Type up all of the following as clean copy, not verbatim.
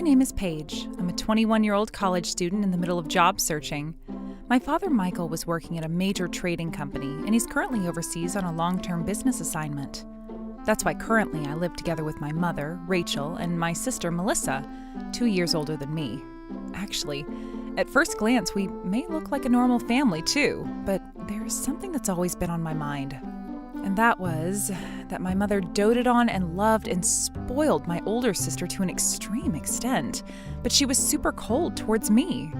name is Paige. I'm a 21-year-old college student in the middle of job searching. My father, Michael, was working at a major trading company, and he's currently overseas on a long-term business assignment. That's why currently I live together with my mother, Rachel, and my sister, Melissa, 2 years older than me. Actually, at first glance, we may look like a normal family too, but there's something that's always been on my mind. And that was that my mother doted on and loved and spoiled my older sister to an extreme extent, but she was super cold towards me.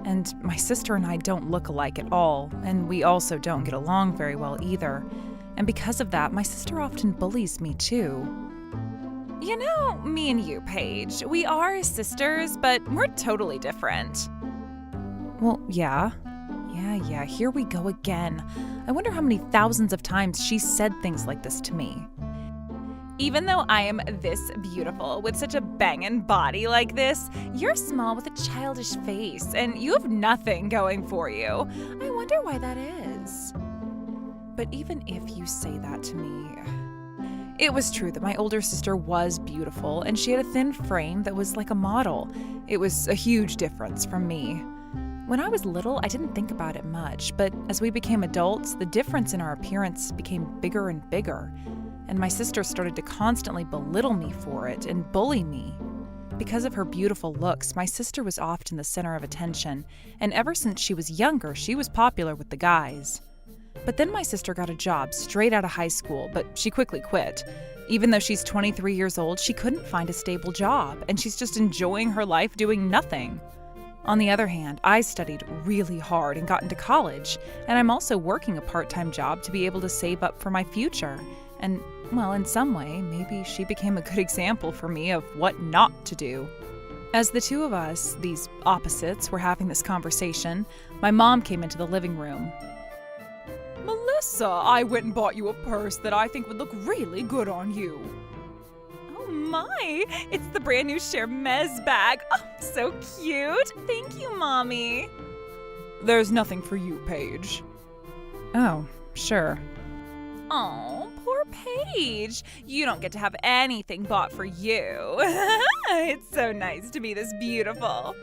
And my sister and I don't look alike at all, and we also don't get along very well either. And because of that, my sister often bullies me too. You know, me and you, Paige, we are sisters, but we're totally different. Well, yeah, here we go again. I wonder how many thousands of times she said things like this to me. Even though I am this beautiful with such a bangin' body like this, you're small with a childish face and you have nothing going for you. I wonder why that is. But even if you say that to me, it was true that my older sister was beautiful and she had a thin frame that was like a model. It was a huge difference from me. When I was little, I didn't think about it much, but as we became adults, the difference in our appearance became bigger and bigger, and my sister started to constantly belittle me for it and bully me. Because of her beautiful looks, my sister was often the center of attention, and ever since she was younger, she was popular with the guys. But then my sister got a job straight out of high school, but she quickly quit. Even though she's 23 years old, she couldn't find a stable job, and she's just enjoying her life doing nothing. On the other hand, I studied really hard and got into college, and I'm also working a part-time job to be able to save up for my future. And, well, in some way, maybe she became a good example for me of what not to do. As the two of us, these opposites, were having this conversation, my mom came into the living room. Melissa, I went and bought you a purse that I think would look really good on you. My, it's the brand new Hermes bag. Oh, so cute. Thank you, Mommy. There's nothing for you, Paige. Oh, sure. Oh, poor Paige. You don't get to have anything bought for you. It's so nice to be this beautiful.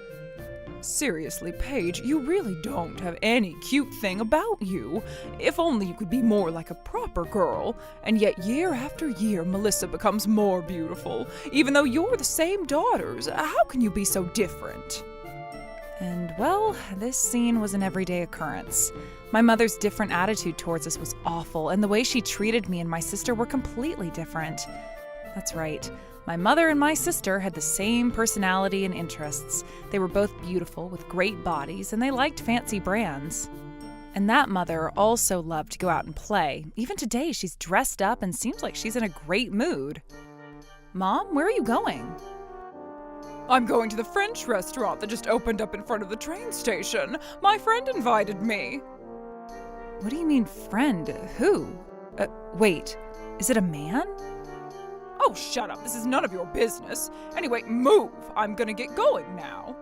Seriously, Paige, you really don't have any cute thing about you. If only you could be more like a proper girl. And yet year after year, Melissa becomes more beautiful. Even though you're the same daughters, how can you be so different? And well, this scene was an everyday occurrence. My mother's different attitude towards us was awful, and the way she treated me and my sister were completely different. That's right. My mother and my sister had the same personality and interests. They were both beautiful with great bodies, and they liked fancy brands. And that mother also loved to go out and play. Even today, she's dressed up and seems like she's in a great mood. Mom, where are you going? I'm going to the French restaurant that just opened up in front of the train station. My friend invited me. What do you mean, friend? Who? Wait, is it a man? Oh, shut up. This is none of your business. Anyway, move. I'm gonna get going now.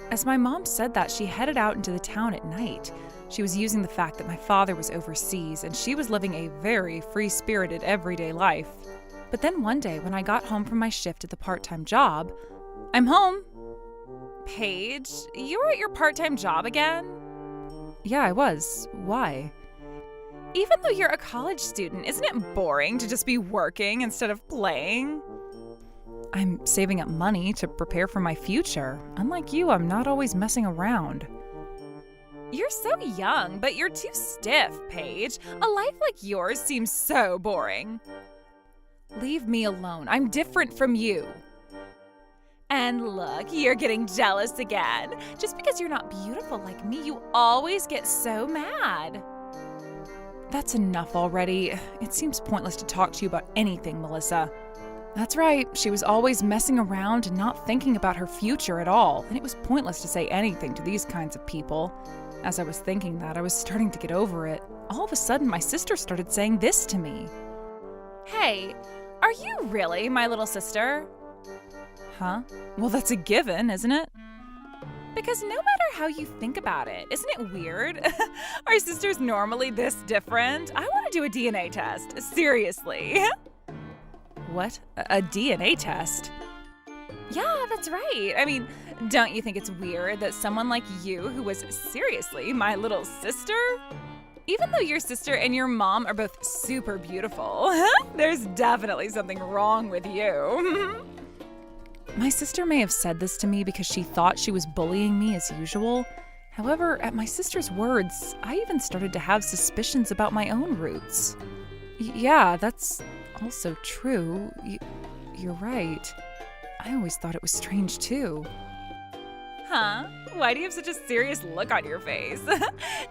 As my mom said that, she headed out into the town at night. She was using the fact that my father was overseas, and she was living a very free-spirited everyday life. But then one day, when I got home from my shift at the part-time job, I'm home. Paige, you were at your part-time job again? Yeah, I was. Why? Even though you're a college student, isn't it boring to just be working instead of playing? I'm saving up money to prepare for my future. Unlike you, I'm not always messing around. You're so young, but you're too stiff, Paige. A life like yours seems so boring. Leave me alone. I'm different from you. And look, you're getting jealous again. Just because you're not beautiful like me, you always get so mad. That's enough already. It seems pointless to talk to you about anything, Melissa. That's right. She was always messing around and not thinking about her future at all, and it was pointless to say anything to these kinds of people. As I was thinking that, I was starting to get over it. All of a sudden, my sister started saying this to me. Hey, are you really my little sister? Huh? Well, that's a given, isn't it? Because no matter how you think about it, isn't it weird? Are sisters normally this different? I want to do a DNA test. Seriously. What? A DNA test? Yeah, that's right. I mean, don't you think it's weird that someone like you, who was seriously my little sister, even though your sister and your mom are both super beautiful, there's definitely something wrong with you. My sister may have said this to me because she thought she was bullying me as usual. However, at my sister's words, I even started to have suspicions about my own roots. Yeah, that's also true. You're right. I always thought it was strange too. Huh? Why do you have such a serious look on your face?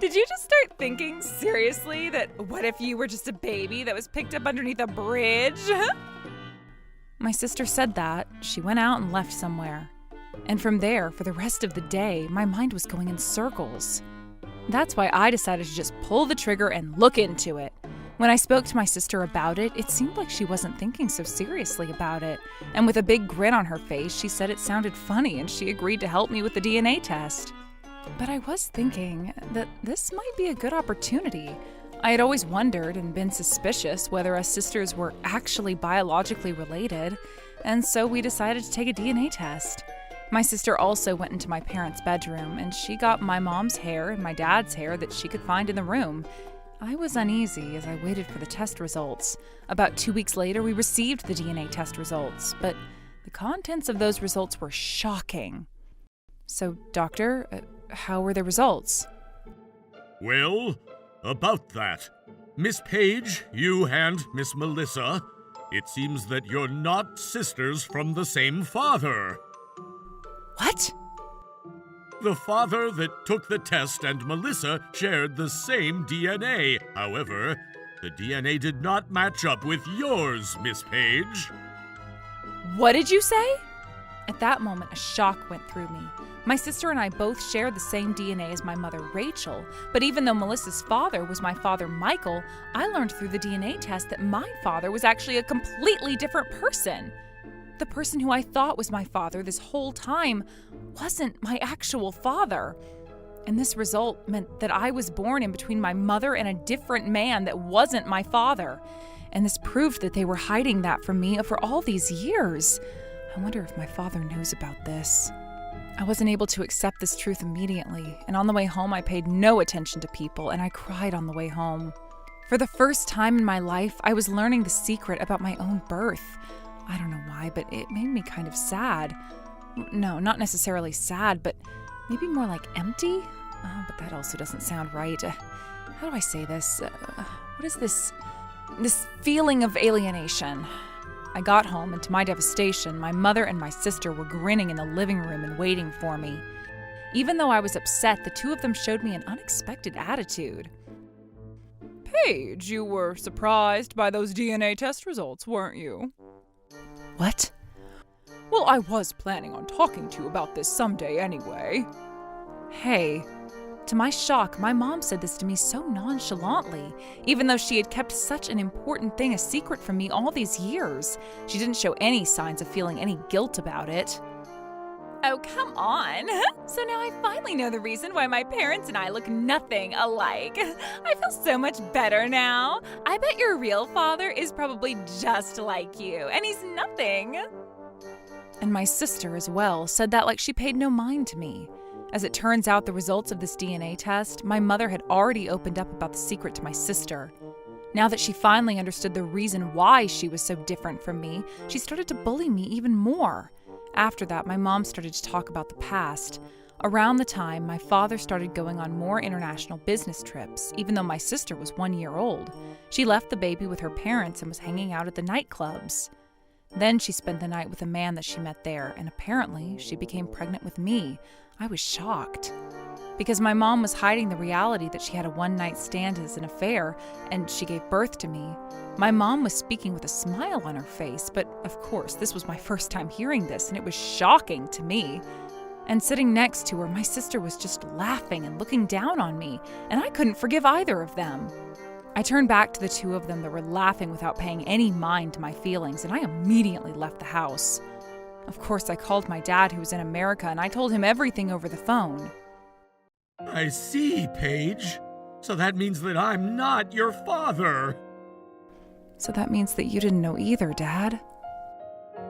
Did you just start thinking seriously that what if you were just a baby that was picked up underneath a bridge? My sister said that. She went out and left somewhere. And from there, for the rest of the day, my mind was going in circles. That's why I decided to just pull the trigger and look into it. When I spoke to my sister about it, it seemed like she wasn't thinking so seriously about it. And with a big grin on her face, she said it sounded funny and she agreed to help me with the DNA test. But I was thinking that this might be a good opportunity. I had always wondered and been suspicious whether us sisters were actually biologically related, and so we decided to take a DNA test. My sister also went into my parents' bedroom, and she got my mom's hair and my dad's hair that she could find in the room. I was uneasy as I waited for the test results. About 2 weeks later, we received the DNA test results, but the contents of those results were shocking. So, doctor, how were the results? Well, about that. Miss Page, you and Miss Melissa, it seems that you're not sisters from the same father. What? The father that took the test and Melissa shared the same DNA. However, the DNA did not match up with yours, Miss Page. What did you say? At that moment, a shock went through me. My sister and I both share the same DNA as my mother, Rachel, but even though Melissa's father was my father, Michael, I learned through the DNA test that my father was actually a completely different person. The person who I thought was my father this whole time wasn't my actual father. And this result meant that I was born in between my mother and a different man that wasn't my father. And this proved that they were hiding that from me for all these years. I wonder if my father knows about this. I wasn't able to accept this truth immediately, and on the way home I paid no attention to people, and I cried on the way home. For the first time in my life, I was learning the secret about my own birth. I don't know why, but it made me kind of sad. No, not necessarily sad, but maybe more like empty? But that also doesn't sound right. How do I say this? What is this feeling of alienation? I got home, and to my devastation, my mother and my sister were grinning in the living room and waiting for me. Even though I was upset, the two of them showed me an unexpected attitude. Paige, you were surprised by those DNA test results, weren't you? What? Well, I was planning on talking to you about this someday anyway. Hey. To my shock, my mom said this to me so nonchalantly, even though she had kept such an important thing a secret from me all these years. She didn't show any signs of feeling any guilt about it. Oh, come on. So now I finally know the reason why my parents and I look nothing alike. I feel so much better now. I bet your real father is probably just like you, and he's nothing. And my sister as well said that like she paid no mind to me. As it turns out, the results of this DNA test, my mother had already opened up about the secret to my sister. Now that she finally understood the reason why she was so different from me, she started to bully me even more. After that, my mom started to talk about the past. Around the time, my father started going on more international business trips, even though my sister was 1 year old. She left the baby with her parents and was hanging out at the nightclubs. Then she spent the night with a man that she met there, and apparently she became pregnant with me. I was shocked. Because my mom was hiding the reality that she had a one-night stand as an affair, and she gave birth to me. My mom was speaking with a smile on her face, but of course, this was my first time hearing this, and it was shocking to me. And sitting next to her, my sister was just laughing and looking down on me, and I couldn't forgive either of them. I turned back to the two of them that were laughing without paying any mind to my feelings, and I immediately left the house. Of course, I called my dad, who was in America, and I told him everything over the phone. I see, Paige. So that means that I'm not your father. So that means that you didn't know either, Dad?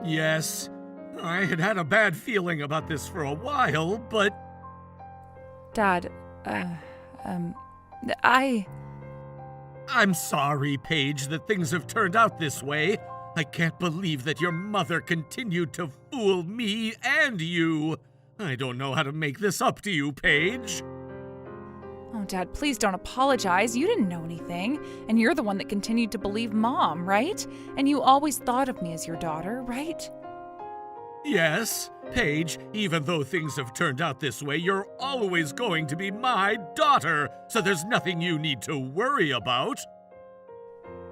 Yes, I had had a bad feeling about this for a while, but... Dad, I'm sorry, Paige, that things have turned out this way. I can't believe that your mother continued to fool me and you. I don't know how to make this up to you, Paige. Oh, Dad, please don't apologize. You didn't know anything. And you're the one that continued to believe Mom, right? And you always thought of me as your daughter, right? Yes, Paige, even though things have turned out this way, you're always going to be my daughter, so there's nothing you need to worry about.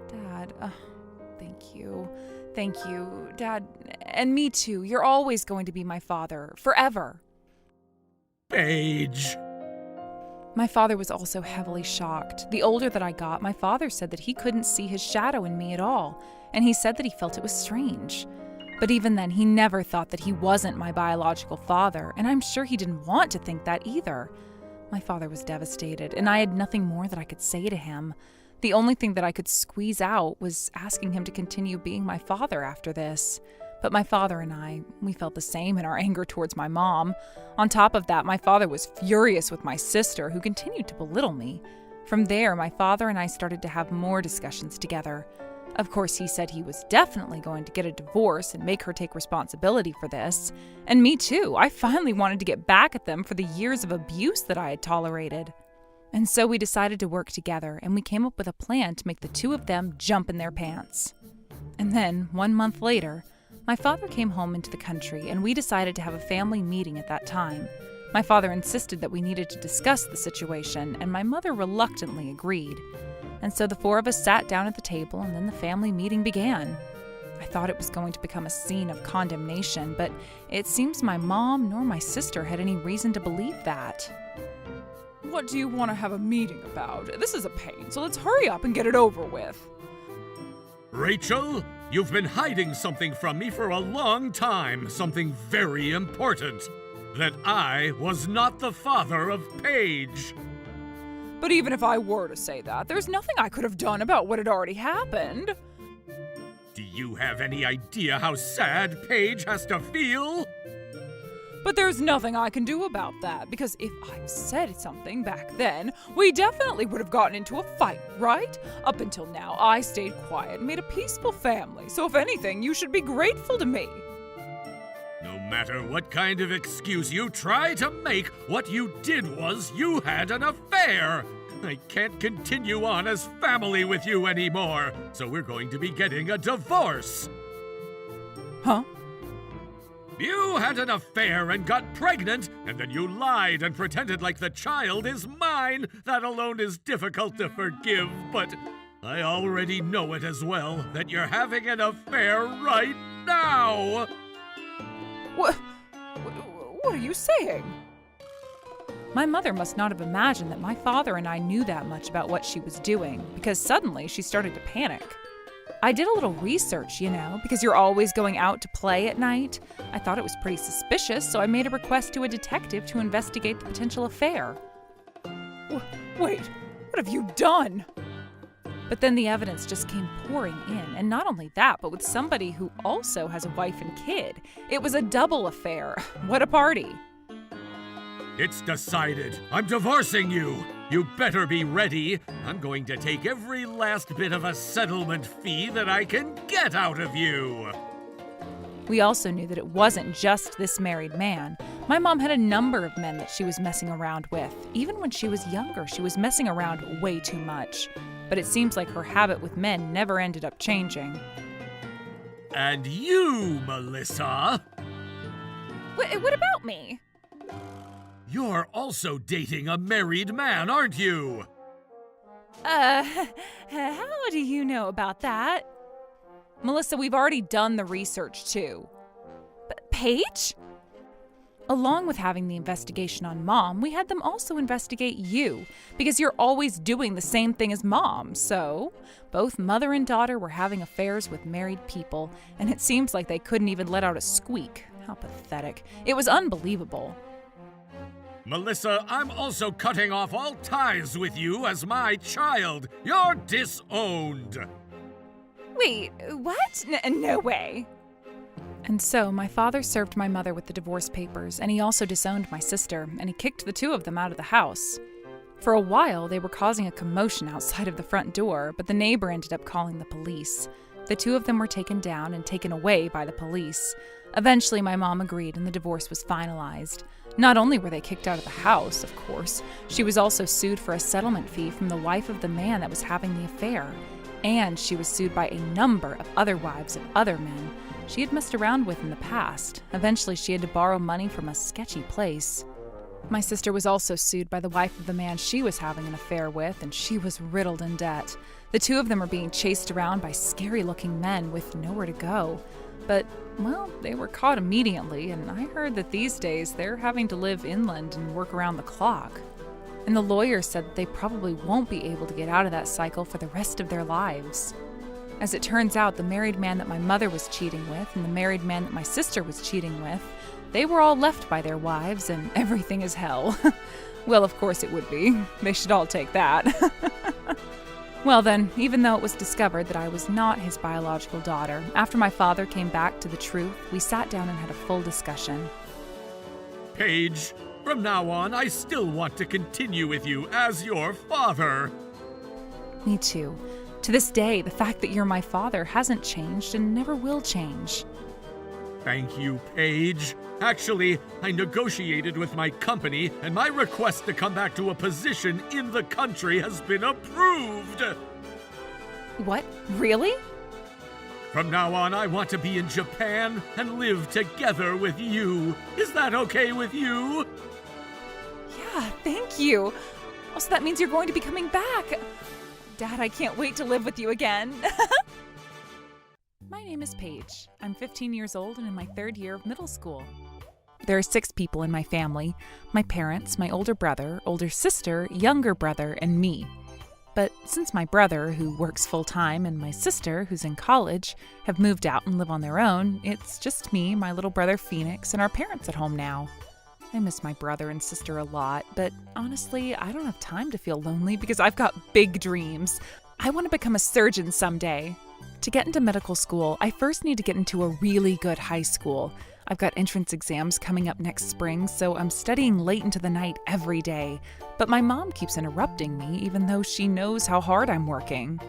Dad, thank you. Thank you, Dad. And me too. You're always going to be my father, forever. Paige. My father was also heavily shocked. The older that I got, my father said that he couldn't see his shadow in me at all, and he said that he felt it was strange. But even then, he never thought that he wasn't my biological father, and I'm sure he didn't want to think that either. My father was devastated, and I had nothing more that I could say to him. The only thing that I could squeeze out was asking him to continue being my father after this. But my father and we felt the same in our anger towards my mom. On top of that, my father was furious with my sister, who continued to belittle me. From there, my father and I started to have more discussions together. Of course, he said he was definitely going to get a divorce and make her take responsibility for this. And me too. I finally wanted to get back at them for the years of abuse that I had tolerated. And so we decided to work together, and we came up with a plan to make the two of them jump in their pants. And then, 1 month later, my father came home into the country, and we decided to have a family meeting at that time. My father insisted that we needed to discuss the situation, and my mother reluctantly agreed. And so the four of us sat down at the table, and then the family meeting began. I thought it was going to become a scene of condemnation, but it seems my mom nor my sister had any reason to believe that. What do you want to have a meeting about? This is a pain, so let's hurry up and get it over with. Rachel, you've been hiding something from me for a long time, something very important. That I was not the father of Paige. But even if I were to say that, there's nothing I could have done about what had already happened. Do you have any idea how sad Paige has to feel? But there's nothing I can do about that, because if I'd said something back then, we definitely would have gotten into a fight, right? Up until now, I stayed quiet and made a peaceful family, so if anything, you should be grateful to me. No matter what kind of excuse you try to make, what you did was you had an affair. I can't continue on as family with you anymore, so we're going to be getting a divorce. Huh? You had an affair and got pregnant, and then you lied and pretended like the child is mine. That alone is difficult to forgive, but I already know it as well, that you're having an affair right now. What are you saying? My mother must not have imagined that my father and I knew that much about what she was doing, because suddenly she started to panic. I did a little research, because you're always going out to play at night. I thought it was pretty suspicious, so I made a request to a detective to investigate the potential affair. Wait, what have you done? But then the evidence just came pouring in, and not only that, but with somebody who also has a wife and kid. It was a double affair. What a party. It's decided. I'm divorcing you. You better be ready. I'm going to take every last bit of a settlement fee that I can get out of you. We also knew that it wasn't just this married man. My mom had a number of men that she was messing around with. Even when she was younger, she was messing around way too much. But it seems like her habit with men never ended up changing. And you, Melissa? What about me? You're also dating a married man, aren't you? How do you know about that? Melissa, we've already done the research too. Paige? Along with having the investigation on Mom, we had them also investigate you, because you're always doing the same thing as Mom. So, both mother and daughter were having affairs with married people, and it seems like they couldn't even let out a squeak. How pathetic. It was unbelievable. Melissa, I'm also cutting off all ties with you as my child. You're disowned. Wait, what? No way. And so my father served my mother with the divorce papers, and he also disowned my sister, and he kicked the two of them out of the house. For a while, they were causing a commotion outside of the front door, but the neighbor ended up calling the police. The two of them were taken down and taken away by the police. Eventually, my mom agreed and the divorce was finalized. Not only were they kicked out of the house, of course, she was also sued for a settlement fee from the wife of the man that was having the affair. And she was sued by a number of other wives of other men she had messed around with in the past. Eventually, she had to borrow money from a sketchy place. My sister was also sued by the wife of the man she was having an affair with, and she was riddled in debt. The two of them are being chased around by scary-looking men with nowhere to go. But, well, they were caught immediately, and I heard that these days they're having to live inland and work around the clock. And the lawyer said that they probably won't be able to get out of that cycle for the rest of their lives. As it turns out, the married man that my mother was cheating with and the married man that my sister was cheating with, they were all left by their wives, and everything is hell. Well, of course it would be. They should all take that. Well then, even though it was discovered that I was not his biological daughter, after my father came back to the truth, we sat down and had a full discussion. Paige, from now on, I still want to continue with you as your father. Me too. To this day, the fact that you're my father hasn't changed and never will change. Thank you, Paige. Actually, I negotiated with my company, and my request to come back to a position in the country has been approved. What? Really? From now on, I want to be in Japan and live together with you. Is that okay with you? Yeah, thank you. Also, that means you're going to be coming back. Dad, I can't wait to live with you again. My name is Paige. I'm 15 years old and in my third year of middle school. There are 6 people in my family: my parents, my older brother, older sister, younger brother, and me. But since my brother, who works full-time, and my sister, who's in college, have moved out and live on their own, it's just me, my little brother Phoenix, and our parents at home now. I miss my brother and sister a lot, but honestly, I don't have time to feel lonely because I've got big dreams. I want to become a surgeon someday. To get into medical school, I first need to get into a really good high school. I've got entrance exams coming up next spring, so I'm studying late into the night every day. But my mom keeps interrupting me, even though she knows how hard I'm working.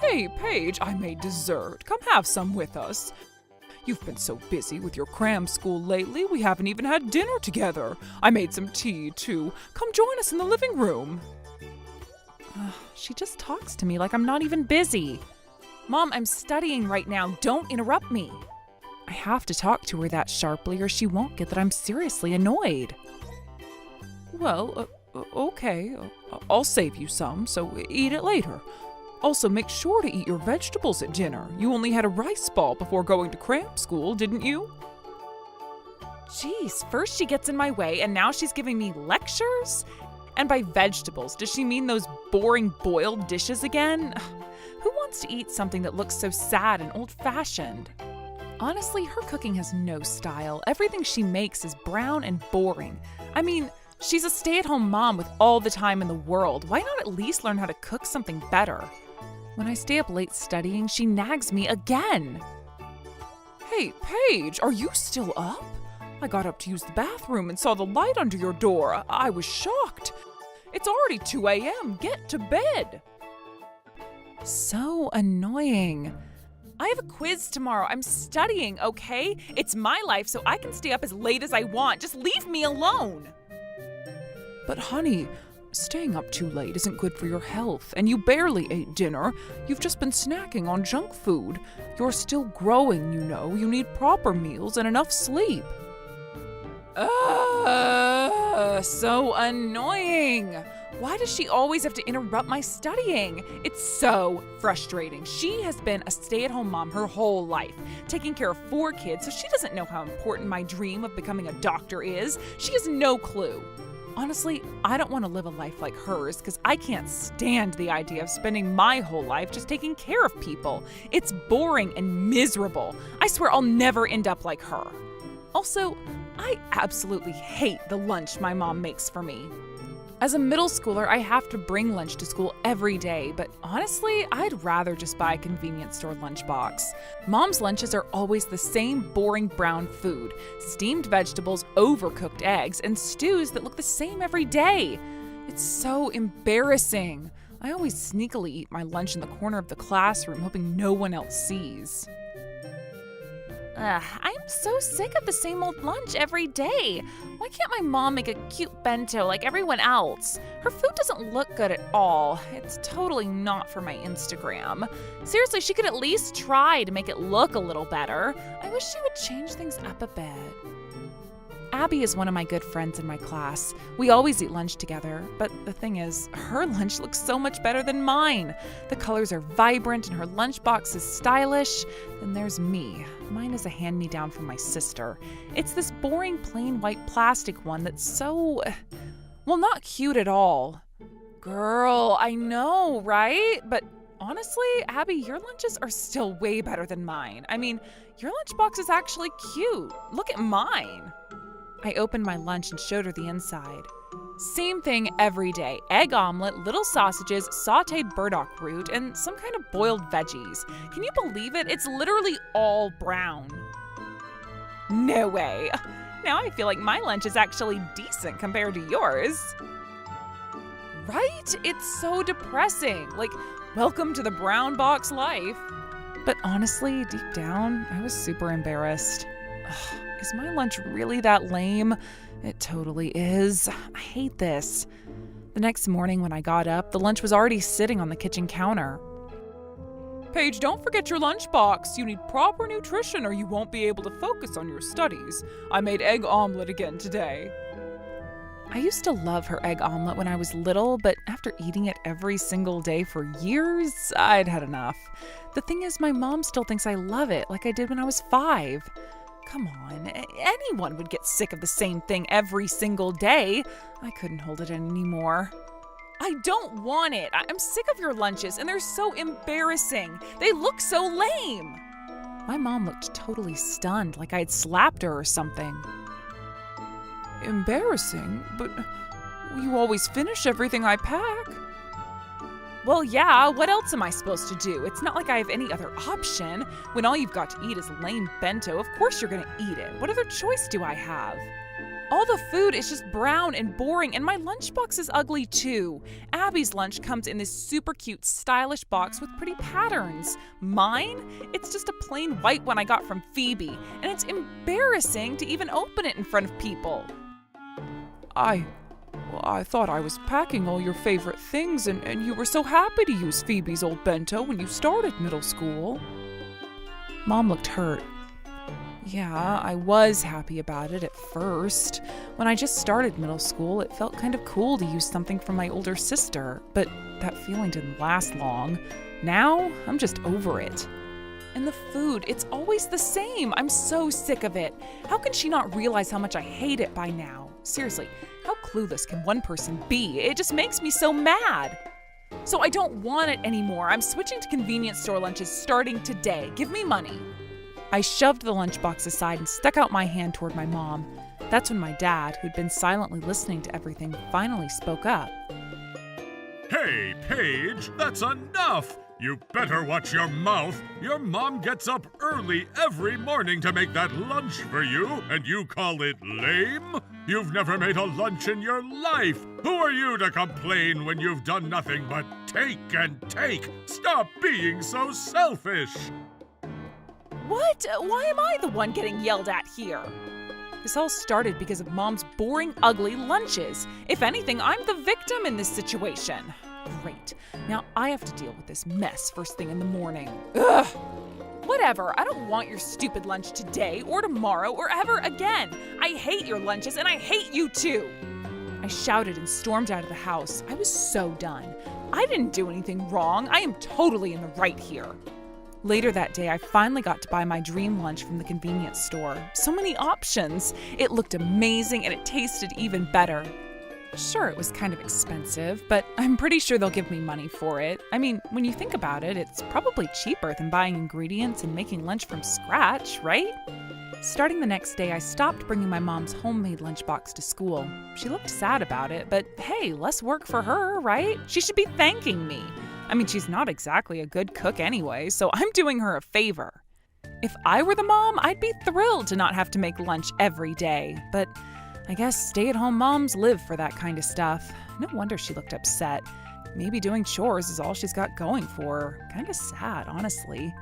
Hey, Paige, I made dessert. Come have some with us. You've been so busy with your cram school lately, we haven't even had dinner together. I made some tea, too. Come join us in the living room. She just talks to me like I'm not even busy. Mom, I'm studying right now. Don't interrupt me. I have to talk to her that sharply or she won't get that I'm seriously annoyed. Well, okay. I'll save you some, so eat it later. Also, make sure to eat your vegetables at dinner. You only had a rice ball before going to cram school, didn't you? Jeez, first she gets in my way and now she's giving me lectures? And by vegetables, does she mean those boring boiled dishes again? Who wants to eat something that looks so sad and old-fashioned? Honestly, her cooking has no style. Everything she makes is brown and boring. I mean, she's a stay-at-home mom with all the time in the world. Why not at least learn how to cook something better? When I stay up late studying, she nags me again. Hey, Paige, are you still up? I got up to use the bathroom and saw the light under your door. I was shocked. It's already 2 a.m. Get to bed. So annoying. I have a quiz tomorrow. I'm studying, okay? It's my life, so I can stay up as late as I want. Just leave me alone. But honey, staying up too late isn't good for your health, and you barely ate dinner. You've just been snacking on junk food. You're still growing, you know. You need proper meals and enough sleep. So annoying. Why does she always have to interrupt my studying? It's so frustrating. She has been a stay-at-home mom her whole life, taking care of 4 kids, so she doesn't know how important my dream of becoming a doctor is. She has no clue. Honestly, I don't want to live a life like hers because I can't stand the idea of spending my whole life just taking care of people. It's boring and miserable. I swear I'll never end up like her. Also, I absolutely hate the lunch my mom makes for me. As a middle schooler, I have to bring lunch to school every day, but honestly, I'd rather just buy a convenience store lunchbox. Mom's lunches are always the same boring brown food: steamed vegetables, overcooked eggs, and stews that look the same every day. It's so embarrassing. I always sneakily eat my lunch in the corner of the classroom, hoping no one else sees. I'm so sick of the same old lunch every day. Why can't my mom make a cute bento like everyone else? Her food doesn't look good at all. It's totally not for my Instagram. Seriously, she could at least try to make it look a little better. I wish she would change things up a bit. Abby is one of my good friends in my class. We always eat lunch together, but the thing is, her lunch looks so much better than mine. The colors are vibrant and her lunchbox is stylish. Then there's me. Mine is a hand-me-down from my sister. It's this boring plain white plastic one that's so, well, not cute at all. Girl, I know, right? But honestly, Abby, your lunches are still way better than mine. I mean, your lunchbox is actually cute. Look at mine. I opened my lunch and showed her the inside. Same thing every day: egg omelet, little sausages, sauteed burdock root, and some kind of boiled veggies. Can you believe it? It's literally all brown. No way. Now I feel like my lunch is actually decent compared to yours. Right? It's so depressing. Like, welcome to the brown box life. But honestly, deep down, I was super embarrassed. Ugh. Is my lunch really that lame? It totally is. I hate this. The next morning when I got up, the lunch was already sitting on the kitchen counter. Paige, don't forget your lunchbox. You need proper nutrition or you won't be able to focus on your studies. I made egg omelet again today. I used to love her egg omelet when I was little, but after eating it every single day for years, I'd had enough. The thing is, my mom still thinks I love it like I did when I was 5. Come on, anyone would get sick of the same thing every single day. I couldn't hold it in anymore. I don't want it. I'm sick of your lunches, and they're so embarrassing. They look so lame. My mom looked totally stunned, like I'd slapped her or something. Embarrassing? But you always finish everything I pack. Well, yeah, what else am I supposed to do? It's not like I have any other option. When all you've got to eat is lame bento, of course you're gonna eat it. What other choice do I have? All the food is just brown and boring, and my lunchbox is ugly too. Abby's lunch comes in this super cute, stylish box with pretty patterns. Mine? It's just a plain white one I got from Phoebe, and it's embarrassing to even open it in front of people. I thought I was packing all your favorite things, and you were so happy to use Phoebe's old bento when you started middle school. Mom looked hurt. Yeah, I was happy about it at first. When I just started middle school, it felt kind of cool to use something from my older sister, but that feeling didn't last long. Now, I'm just over it. And the food, it's always the same. I'm so sick of it. How can she not realize how much I hate it by now? Seriously, how clueless can one person be? It just makes me so mad. So I don't want it anymore. I'm switching to convenience store lunches starting today. Give me money. I shoved the lunchbox aside and stuck out my hand toward my mom. That's when my dad, who'd been silently listening to everything, finally spoke up. Hey, Paige, that's enough! You better watch your mouth. Your mom gets up early every morning to make that lunch for you, and you call it lame? You've never made a lunch in your life. Who are you to complain when you've done nothing but take and take? Stop being so selfish. What? Why am I the one getting yelled at here? This all started because of Mom's boring, ugly lunches. If anything, I'm the victim in this situation. Great. Now I have to deal with this mess first thing in the morning. Ugh. Whatever. I don't want your stupid lunch today or tomorrow or ever again. I hate your lunches and I hate you too. I shouted and stormed out of the house. I was so done. I didn't do anything wrong. I am totally in the right here. Later that day, I finally got to buy my dream lunch from the convenience store. So many options. It looked amazing and it tasted even better. Sure, it was kind of expensive, but I'm pretty sure they'll give me money for it. I mean, when you think about it, it's probably cheaper than buying ingredients and making lunch from scratch, right? Starting the next day, I stopped bringing my mom's homemade lunchbox to school. She looked sad about it, but hey, less work for her, right? She should be thanking me. I mean, she's not exactly a good cook anyway, so I'm doing her a favor. If I were the mom, I'd be thrilled to not have to make lunch every day, but I guess stay-at-home moms live for that kind of stuff. No wonder she looked upset. Maybe doing chores is all she's got going for her. Kind of sad, honestly.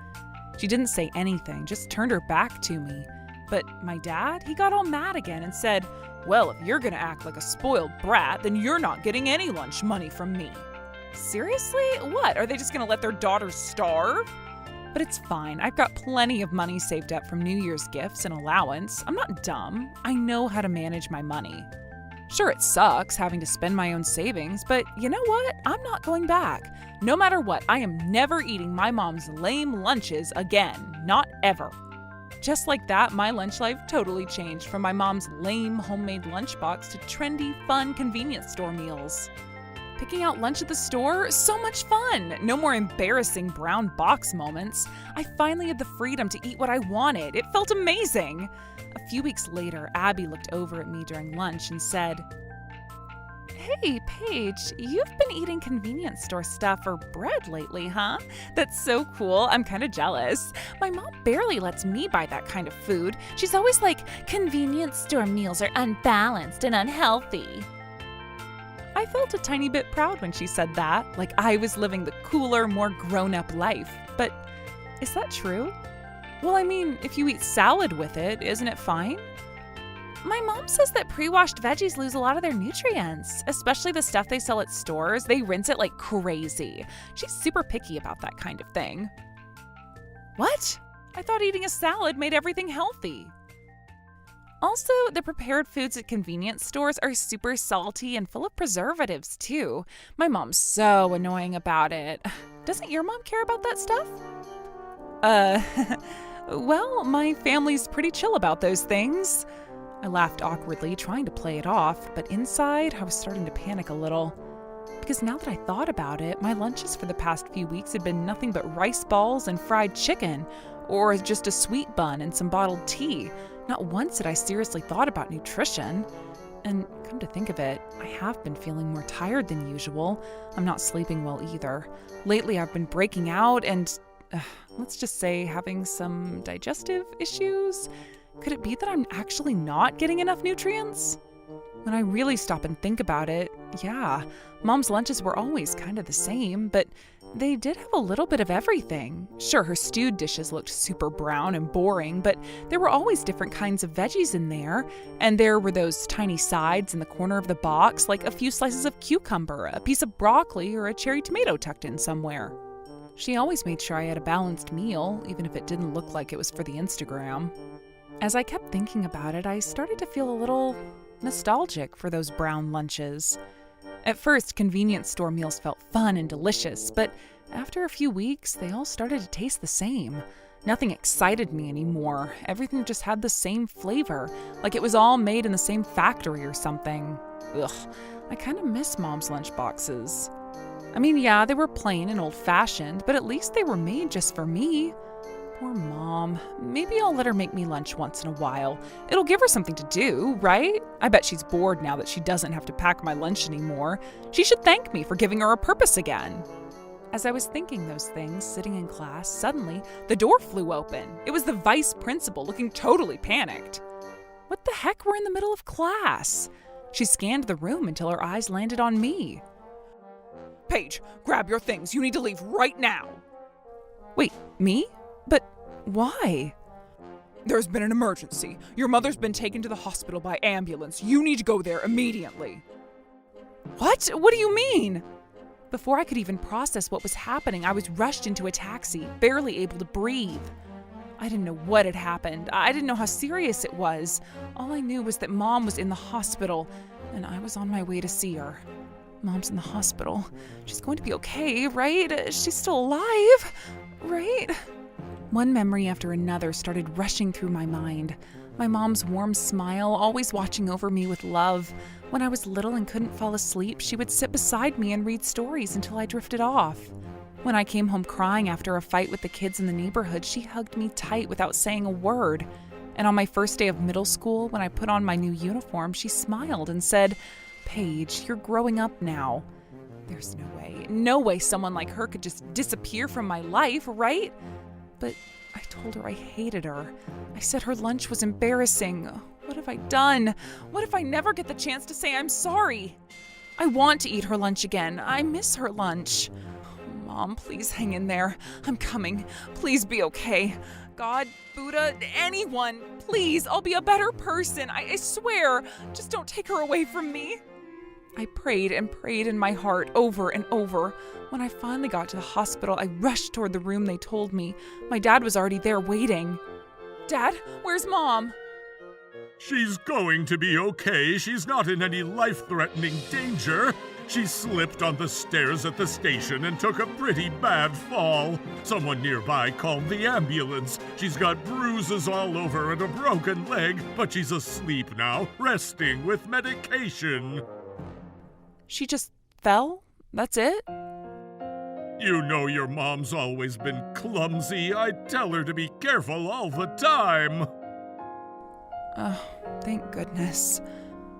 She didn't say anything, just turned her back to me. But my dad, he got all mad again and said, "Well, if you're gonna act like a spoiled brat, then you're not getting any lunch money from me." Seriously? What? Are they just gonna let their daughters starve? But it's fine. I've got plenty of money saved up from New Year's gifts and allowance. I'm not dumb. I know how to manage my money. Sure, it sucks having to spend my own savings, but you know what? I'm not going back. No matter what, I am never eating my mom's lame lunches again. Not ever. Just like that, my lunch life totally changed from my mom's lame homemade lunchbox to trendy, fun convenience store meals. Picking out lunch at the store, so much fun! No more embarrassing brown box moments. I finally had the freedom to eat what I wanted. It felt amazing. A few weeks later, Abby looked over at me during lunch and said, "Hey, Paige, you've been eating convenience store stuff or bread lately, huh? That's so cool. I'm kind of jealous. My mom barely lets me buy that kind of food. She's always like, convenience store meals are unbalanced and unhealthy." I felt a tiny bit proud when she said that, like I was living the cooler, more grown-up life. But is that true? Well, I mean, if you eat salad with it, isn't it fine? My mom says that pre-washed veggies lose a lot of their nutrients, especially the stuff they sell at stores. They rinse it like crazy. She's super picky about that kind of thing. What? I thought eating a salad made everything healthy. Also, the prepared foods at convenience stores are super salty and full of preservatives, too. My mom's so annoying about it. Doesn't your mom care about that stuff? Well, my family's pretty chill about those things. I laughed awkwardly, trying to play it off, but inside, I was starting to panic a little. Because now that I thought about it, my lunches for the past few weeks had been nothing but rice balls and fried chicken, or just a sweet bun and some bottled tea. Not once had I seriously thought about nutrition. And come to think of it, I have been feeling more tired than usual. I'm not sleeping well either. Lately, I've been breaking out and, let's just say, having some digestive issues. Could it be that I'm actually not getting enough nutrients? When I really stop and think about it, yeah, Mom's lunches were always kind of the same, but they did have a little bit of everything. Sure, her stewed dishes looked super brown and boring, but there were always different kinds of veggies in there, and there were those tiny sides in the corner of the box, like a few slices of cucumber, a piece of broccoli, or a cherry tomato tucked in somewhere. She always made sure I had a balanced meal, even if it didn't look like it was for the Instagram. As I kept thinking about it, I started to feel a little nostalgic for those brown lunches. At first, convenience store meals felt fun and delicious, but after a few weeks, they all started to taste the same. Nothing excited me anymore. Everything just had the same flavor, like it was all made in the same factory or something. Ugh, I kind of miss Mom's lunchboxes. I mean, yeah, they were plain and old-fashioned, but at least they were made just for me. Poor Mom. Maybe I'll let her make me lunch once in a while. It'll give her something to do, right? I bet she's bored now that she doesn't have to pack my lunch anymore. She should thank me for giving her a purpose again. As I was thinking those things, sitting in class, suddenly the door flew open. It was the vice principal, looking totally panicked. What the heck? We're in the middle of class. She scanned the room until her eyes landed on me. Paige, grab your things. You need to leave right now. Wait, me? But why? There's been an emergency. Your mother's been taken to the hospital by ambulance. You need to go there immediately. What? What do you mean? Before I could even process what was happening, I was rushed into a taxi, barely able to breathe. I didn't know what had happened. I didn't know how serious it was. All I knew was that Mom was in the hospital, and I was on my way to see her. Mom's in the hospital. She's going to be okay, right? She's still alive, right? One memory after another started rushing through my mind. My mom's warm smile, always watching over me with love. When I was little and couldn't fall asleep, she would sit beside me and read stories until I drifted off. When I came home crying after a fight with the kids in the neighborhood, she hugged me tight without saying a word. And on my first day of middle school, when I put on my new uniform, she smiled and said, "Paige, you're growing up now." There's no way someone like her could just disappear from my life, right? But I told her I hated her. I said her lunch was embarrassing. What have I done? What if I never get the chance to say I'm sorry? I want to eat her lunch again. I miss her lunch. Mom, please hang in there. I'm coming. Please be okay. God, Buddha, anyone, please, I'll be a better person. I swear. Just don't take her away from me. I prayed and prayed in my heart over and over. When I finally got to the hospital, I rushed toward the room they told me. My dad was already there waiting. Dad, where's Mom? She's going to be okay. She's not in any life-threatening danger. She slipped on the stairs at the station and took a pretty bad fall. Someone nearby called the ambulance. She's got bruises all over and a broken leg, but she's asleep now, resting with medication. She just fell? That's it? You know your mom's always been clumsy. I tell her to be careful all the time. Oh, thank goodness.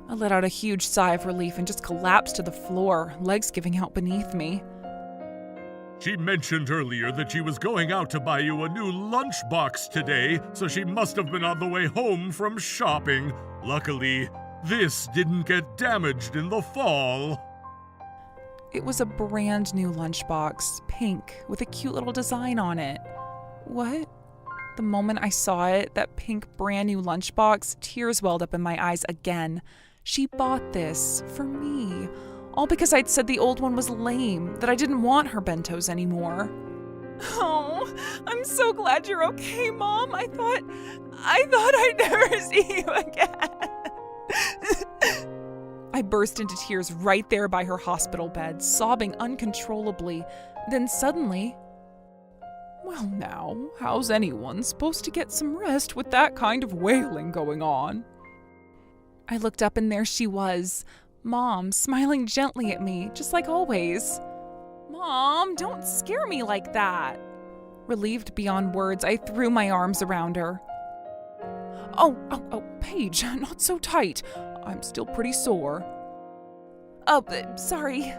I let out a huge sigh of relief and just collapsed to the floor, legs giving out beneath me. She mentioned earlier that she was going out to buy you a new lunchbox today, so she must have been on the way home from shopping. Luckily, this didn't get damaged in the fall. It was a brand new lunchbox, pink, with a cute little design on it. What? The moment I saw it, that pink brand new lunchbox, tears welled up in my eyes again. She bought this for me, all because I'd said the old one was lame, that I didn't want her bentos anymore. Oh, I'm so glad you're okay, Mom. I thought I'd never see you again. I burst into tears right there by her hospital bed, sobbing uncontrollably. Then suddenly, well now, how's anyone supposed to get some rest with that kind of wailing going on? I looked up and there she was, Mom, smiling gently at me, just like always. Mom, don't scare me like that. Relieved beyond words, I threw my arms around her. Oh, Paige, not so tight. I'm still pretty sore. Oh, sorry.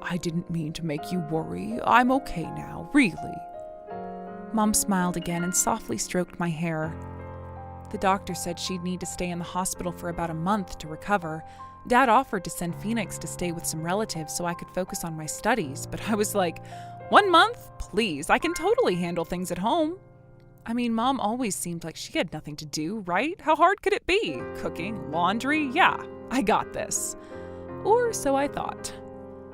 I didn't mean to make you worry. I'm okay now, really. Mom smiled again and softly stroked my hair. The doctor said she'd need to stay in the hospital for about a month to recover. Dad offered to send Phoenix to stay with some relatives so I could focus on my studies, but I was like, 1 month? Please, I can totally handle things at home. I mean, Mom always seemed like she had nothing to do, right? How hard could it be? Cooking, laundry? Yeah, I got this. Or so I thought.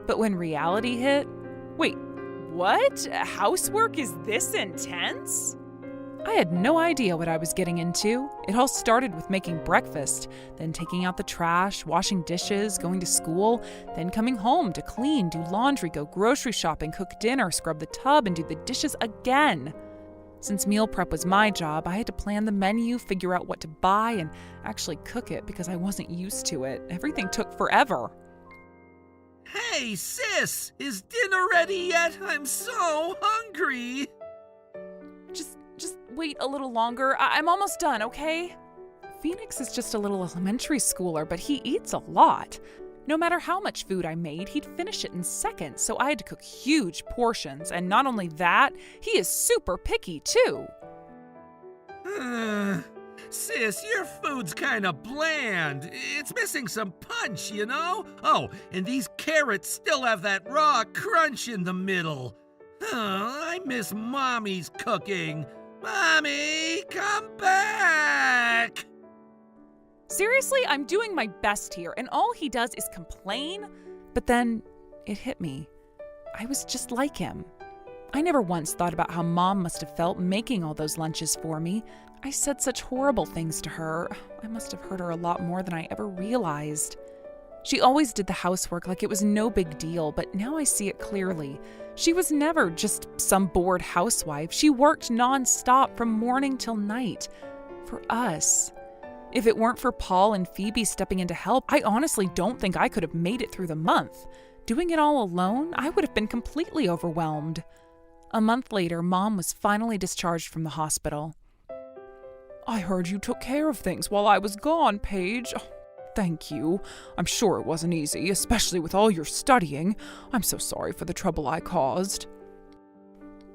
But when reality hit, wait, what? Housework is this intense? I had no idea what I was getting into. It all started with making breakfast, then taking out the trash, washing dishes, going to school, then coming home to clean, do laundry, go grocery shopping, cook dinner, scrub the tub, and do the dishes again. Since meal prep was my job, I had to plan the menu, figure out what to buy, and actually cook it because I wasn't used to it. Everything took forever. Hey, sis! Is dinner ready yet? I'm so hungry! Just wait a little longer. I'm almost done, okay? Phoenix is just a little elementary schooler, but he eats a lot. No matter how much food I made, he'd finish it in seconds, so I had to cook huge portions. And not only that, he is super picky, too. Sis, your food's kinda bland. It's missing some punch, you know? Oh, and these carrots still have that raw crunch in the middle. I miss Mommy's cooking. Mommy, come back! Seriously, I'm doing my best here, and all he does is complain. But then it hit me. I was just like him. I never once thought about how Mom must have felt making all those lunches for me. I said such horrible things to her. I must have hurt her a lot more than I ever realized. She always did the housework like it was no big deal, but now I see it clearly. She was never just some bored housewife. She worked nonstop from morning till night. For us. If it weren't for Paul and Phoebe stepping in to help, I honestly don't think I could have made it through the month. Doing it all alone, I would have been completely overwhelmed. A month later, Mom was finally discharged from the hospital. I heard you took care of things while I was gone, Paige. Oh, thank you. I'm sure it wasn't easy, especially with all your studying. I'm so sorry for the trouble I caused.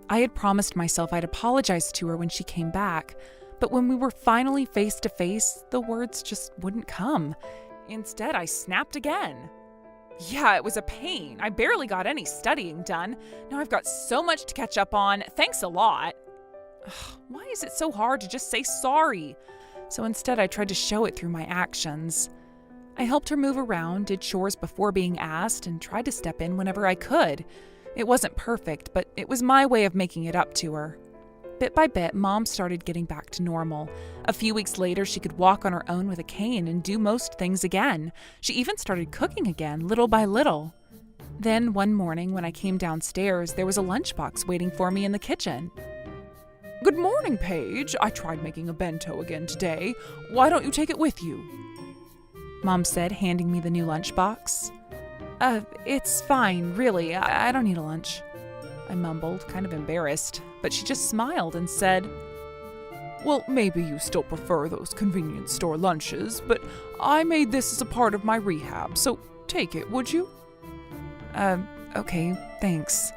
I had promised myself I'd apologize to her when she came back, but when we were finally face to face, the words just wouldn't come. Instead, I snapped again. Yeah, it was a pain. I barely got any studying done. Now I've got so much to catch up on. Thanks a lot. Ugh, why is it so hard to just say sorry? So instead, I tried to show it through my actions. I helped her move around, did chores before being asked, and tried to step in whenever I could. It wasn't perfect, but it was my way of making it up to her. Bit by bit, Mom started getting back to normal. A few weeks later, she could walk on her own with a cane and do most things again. She even started cooking again, little by little. Then, one morning, when I came downstairs, there was a lunchbox waiting for me in the kitchen. Good morning, Paige. I tried making a bento again today. Why don't you take it with you? Mom said, handing me the new lunchbox. It's fine, really. I don't need a lunch. I mumbled, kind of embarrassed, but she just smiled and said, Well, maybe you still prefer those convenience store lunches, but I made this as a part of my rehab, so take it, would you? Okay, thanks.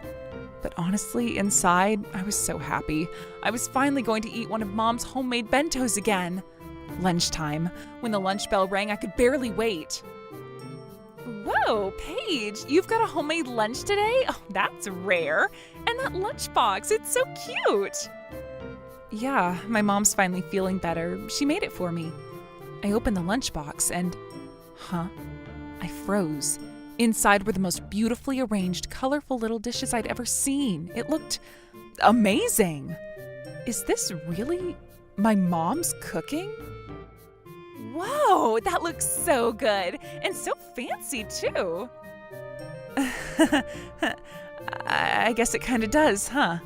But honestly, inside, I was so happy. I was finally going to eat one of Mom's homemade bentos again. Lunchtime. When the lunch bell rang, I could barely wait. Whoa, Paige, you've got a homemade lunch today? Oh, that's rare. And that lunchbox, it's so cute. Yeah, my mom's finally feeling better. She made it for me. I opened the lunchbox and, I froze. Inside were the most beautifully arranged, colorful little dishes I'd ever seen. It looked amazing. Is this really my mom's cooking? Whoa, that looks so good and so fancy too. I guess it kind of does, huh?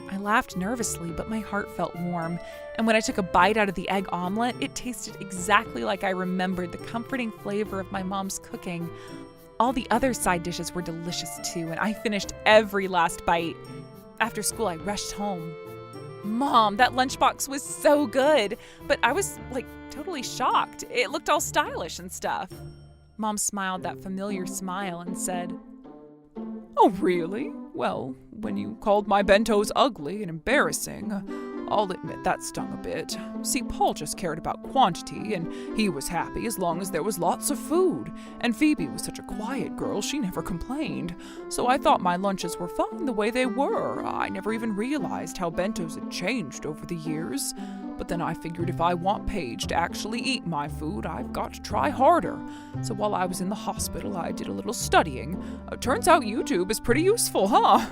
I laughed nervously, but my heart felt warm. And when I took a bite out of the egg omelet, it tasted exactly like I remembered the comforting flavor of my mom's cooking. All the other side dishes were delicious too, and I finished every last bite. After school, I rushed home. Mom, that lunchbox was so good, but I was totally shocked. It looked all stylish and stuff. Mom smiled that familiar smile and said, Oh, really? Well, when you called my bentos ugly and embarrassing, I'll admit that stung a bit. See, Paul just cared about quantity, and he was happy as long as there was lots of food. And Phoebe was such a quiet girl, she never complained. So I thought my lunches were fine the way they were. I never even realized how bentos had changed over the years. But then I figured if I want Paige to actually eat my food, I've got to try harder. So while I was in the hospital, I did a little studying. Turns out YouTube is pretty useful, huh?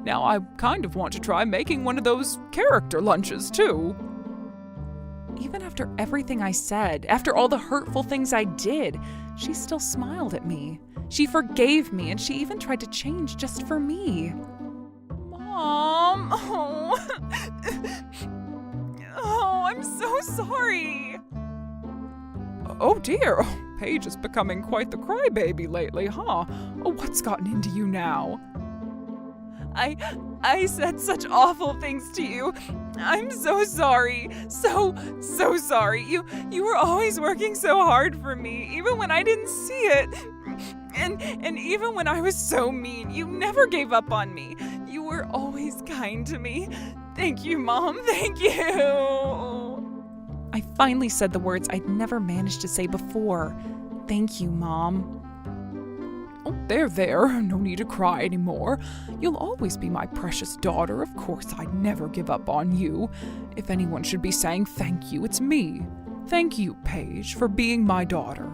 Now I kind of want to try making one of those character lunches, too. Even after everything I said, after all the hurtful things I did, she still smiled at me. She forgave me, and she even tried to change just for me. Mom! Oh, I'm so sorry. Oh dear, Paige is becoming quite the crybaby lately, huh? Oh, what's gotten into you now? I said such awful things to you. I'm so sorry. So sorry. You were always working so hard for me, even when I didn't see it. And even when I was so mean, you never gave up on me. You were always kind to me. Thank you, Mom. Thank you. I finally said the words I'd never managed to say before. Thank you, Mom. Oh, there. No need to cry anymore. You'll always be my precious daughter. Of course, I'd never give up on you. If anyone should be saying thank you, it's me. Thank you, Paige, for being my daughter.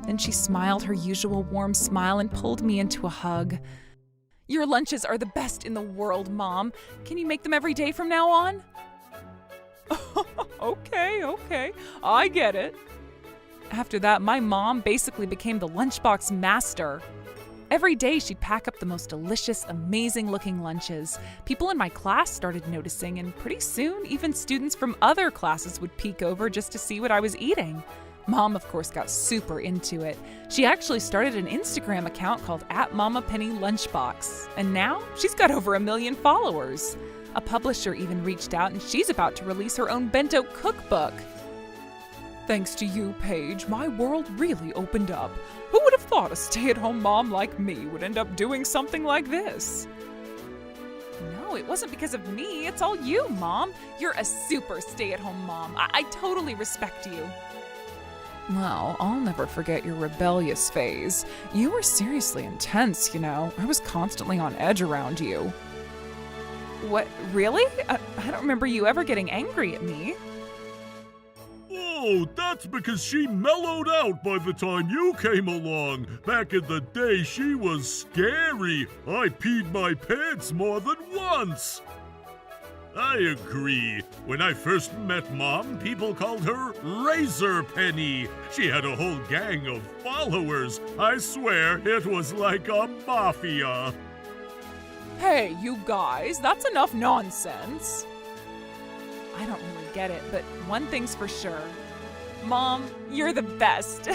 Then she smiled her usual warm smile and pulled me into a hug. Your lunches are the best in the world, Mom. Can you make them every day from now on? Okay. I get it. After that, my mom basically became the lunchbox master. Every day, she'd pack up the most delicious, amazing-looking lunches. People in my class started noticing, and pretty soon, even students from other classes would peek over just to see what I was eating. Mom, of course, got super into it. She actually started an Instagram account called @MamaPennyLunchbox, and now she's got over 1 million followers. A publisher even reached out, and she's about to release her own bento cookbook. Thanks to you, Paige, my world really opened up. Who would have thought a stay-at-home mom like me would end up doing something like this? No, it wasn't because of me. It's all you, Mom. You're a super stay-at-home mom. I totally respect you. Well, I'll never forget your rebellious phase. You were seriously intense, you know. I was constantly on edge around you. What, really? I don't remember you ever getting angry at me. Oh, that's because she mellowed out by the time you came along. Back in the day, she was scary. I peed my pants more than once. I agree. When I first met Mom, people called her Razor Penny. She had a whole gang of followers. I swear, it was like a mafia. Hey, you guys, that's enough nonsense. I don't really get it, but one thing's for sure. Mom, you're the best.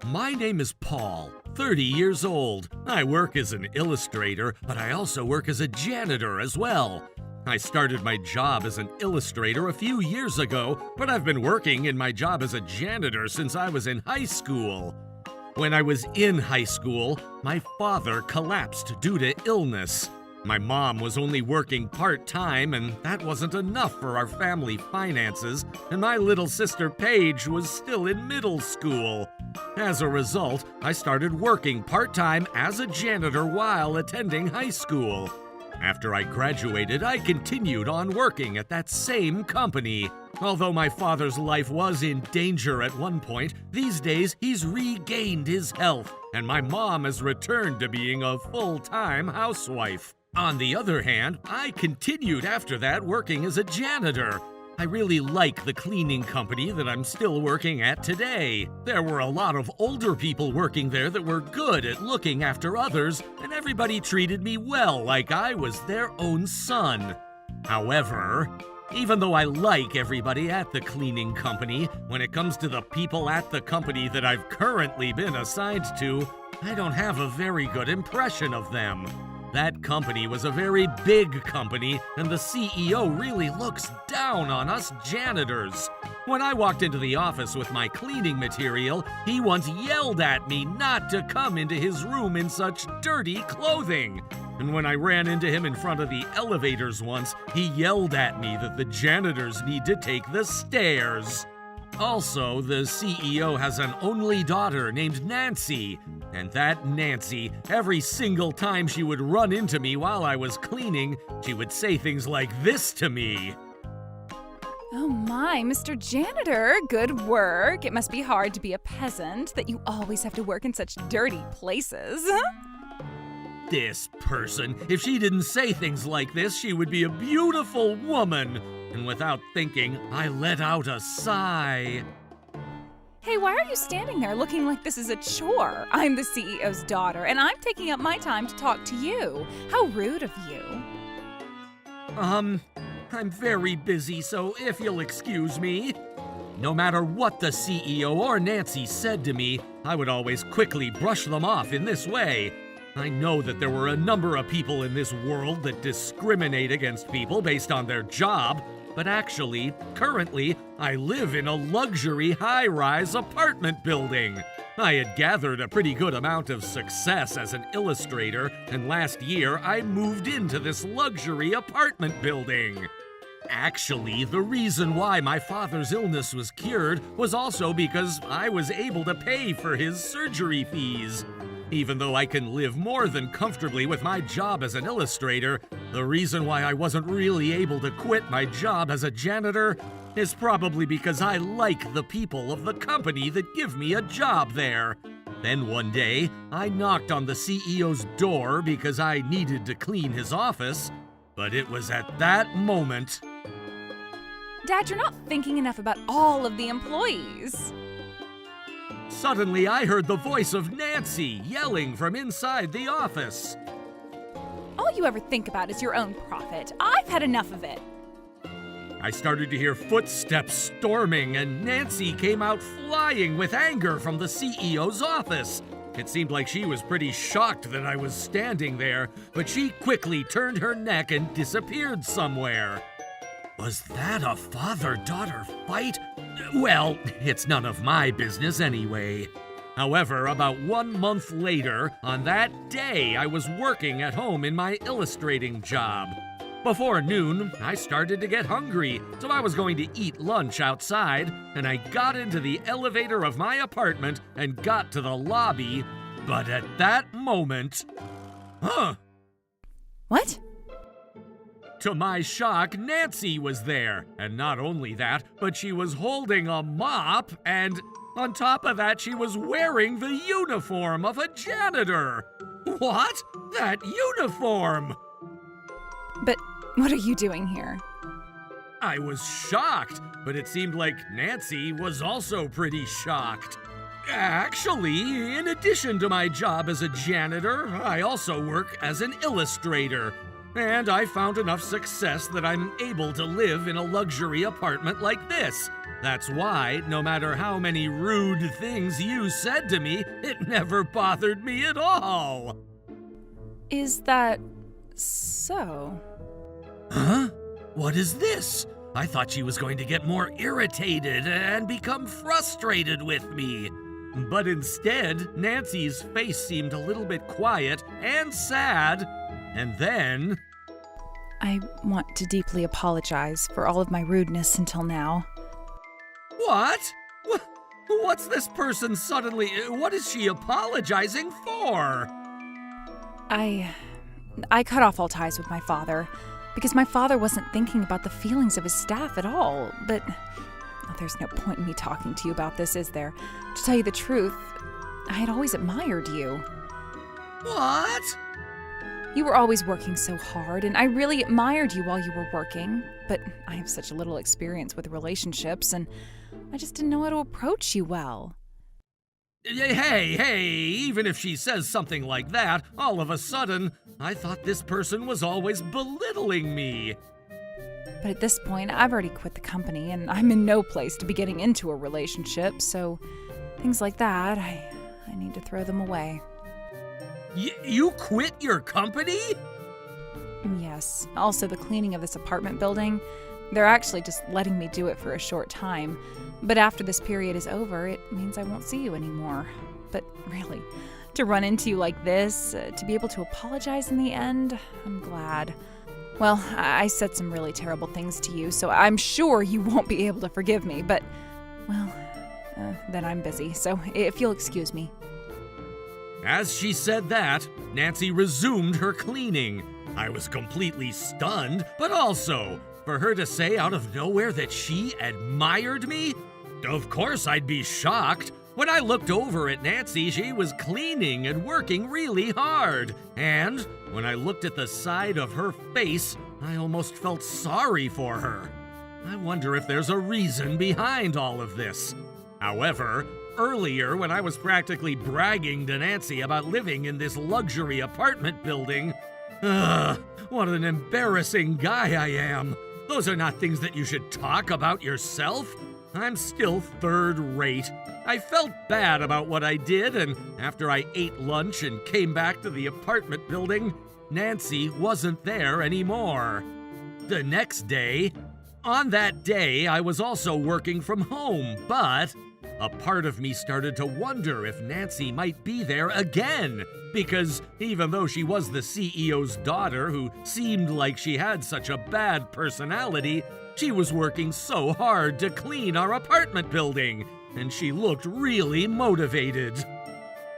My name is Paul, 30 years old. I work as an illustrator, but I also work as a janitor as well. I started my job as an illustrator a few years ago, but I've been working in my job as a janitor since I was in high school. When I was in high school, my father collapsed due to illness. My mom was only working part-time, and that wasn't enough for our family finances, and my little sister Paige was still in middle school. As a result, I started working part-time as a janitor while attending high school. After I graduated, I continued on working at that same company. Although my father's life was in danger at one point, these days he's regained his health, and my mom has returned to being a full-time housewife. On the other hand, I continued after that working as a janitor. I really like the cleaning company that I'm still working at today. There were a lot of older people working there that were good at looking after others, and everybody treated me well like I was their own son. However, even though I like everybody at the cleaning company, when it comes to the people at the company that I've currently been assigned to, I don't have a very good impression of them. That company was a very big company, and the CEO really looks down on us janitors. When I walked into the office with my cleaning material, he once yelled at me not to come into his room in such dirty clothing. And when I ran into him in front of the elevators once, he yelled at me that the janitors need to take the stairs. Also, the CEO has an only daughter named Nancy, and that Nancy, every single time she would run into me while I was cleaning, she would say things like this to me. Oh my, Mr. Janitor, good work. It must be hard to be a peasant, that you always have to work in such dirty places. This person, if she didn't say things like this, she would be a beautiful woman. And without thinking, I let out a sigh. Hey, why are you standing there looking like this is a chore? I'm the CEO's daughter, and I'm taking up my time to talk to you. How rude of you. I'm very busy, so if you'll excuse me. No matter what the CEO or Nancy said to me, I would always quickly brush them off in this way. I know that there were a number of people in this world that discriminate against people based on their job, but actually, currently, I live in a luxury high-rise apartment building. I had gathered a pretty good amount of success as an illustrator, and last year I moved into this luxury apartment building. Actually, the reason why my father's illness was cured was also because I was able to pay for his surgery fees. Even though I can live more than comfortably with my job as an illustrator, the reason why I wasn't really able to quit my job as a janitor is probably because I like the people of the company that give me a job there. Then one day, I knocked on the CEO's door because I needed to clean his office, but it was at that moment. Dad, you're not thinking enough about all of the employees. Suddenly, I heard the voice of Nancy yelling from inside the office. All you ever think about is your own profit. I've had enough of it. I started to hear footsteps storming, and Nancy came out flying with anger from the CEO's office. It seemed like she was pretty shocked that I was standing there, but she quickly turned her neck and disappeared somewhere. Was that a father-daughter fight? Well, it's none of my business anyway. However, about 1 month later, on that day, I was working at home in my illustrating job. Before noon, I started to get hungry, so I was going to eat lunch outside, and I got into the elevator of my apartment and got to the lobby, but at that moment... What? To my shock, Nancy was there, and not only that, but she was holding a mop, and on top of that, she was wearing the uniform of a janitor. What? That uniform! But what are you doing here? I was shocked, but it seemed like Nancy was also pretty shocked. Actually, in addition to my job as a janitor, I also work as an illustrator. And I found enough success that I'm able to live in a luxury apartment like this. That's why, no matter how many rude things you said to me, it never bothered me at all. Is that so? Huh? What is this? I thought she was going to get more irritated and become frustrated with me. But instead, Nancy's face seemed a little bit quiet and sad. And then... I want to deeply apologize for all of my rudeness until now. What? What's this person suddenly... What is she apologizing for? I cut off all ties with my father because my father wasn't thinking about the feelings of his staff at all. But there's no point in me talking to you about this, is there? To tell you the truth, I had always admired you. What? You were always working so hard, and I really admired you while you were working. But I have such little experience with relationships, and I just didn't know how to approach you well. Hey, even if she says something like that, all of a sudden, I thought this person was always belittling me. But at this point, I've already quit the company, and I'm in no place to be getting into a relationship, so things like that, I need to throw them away. You quit your company? Yes. Also, the cleaning of this apartment building. They're actually just letting me do it for a short time. But after this period is over, it means I won't see you anymore. But really, to run into you like this, to be able to apologize in the end, I'm glad. Well, I said some really terrible things to you, so I'm sure you won't be able to forgive me. But, well, then I'm busy, so if you'll excuse me. As she said that, Nancy resumed her cleaning. I was completely stunned, but also, for her to say out of nowhere that she admired me? Of course I'd be shocked. When I looked over at Nancy, she was cleaning and working really hard. And when I looked at the side of her face, I almost felt sorry for her. I wonder if there's a reason behind all of this. However, earlier, when I was practically bragging to Nancy about living in this luxury apartment building, what an embarrassing guy I am. Those are not things that you should talk about yourself. I'm still third rate. I felt bad about what I did, and after I ate lunch and came back to the apartment building, Nancy wasn't there anymore. The next day, on that day, I was also working from home, but a part of me started to wonder if Nancy might be there again, because even though she was the CEO's daughter who seemed like she had such a bad personality, she was working so hard to clean our apartment building, and she looked really motivated.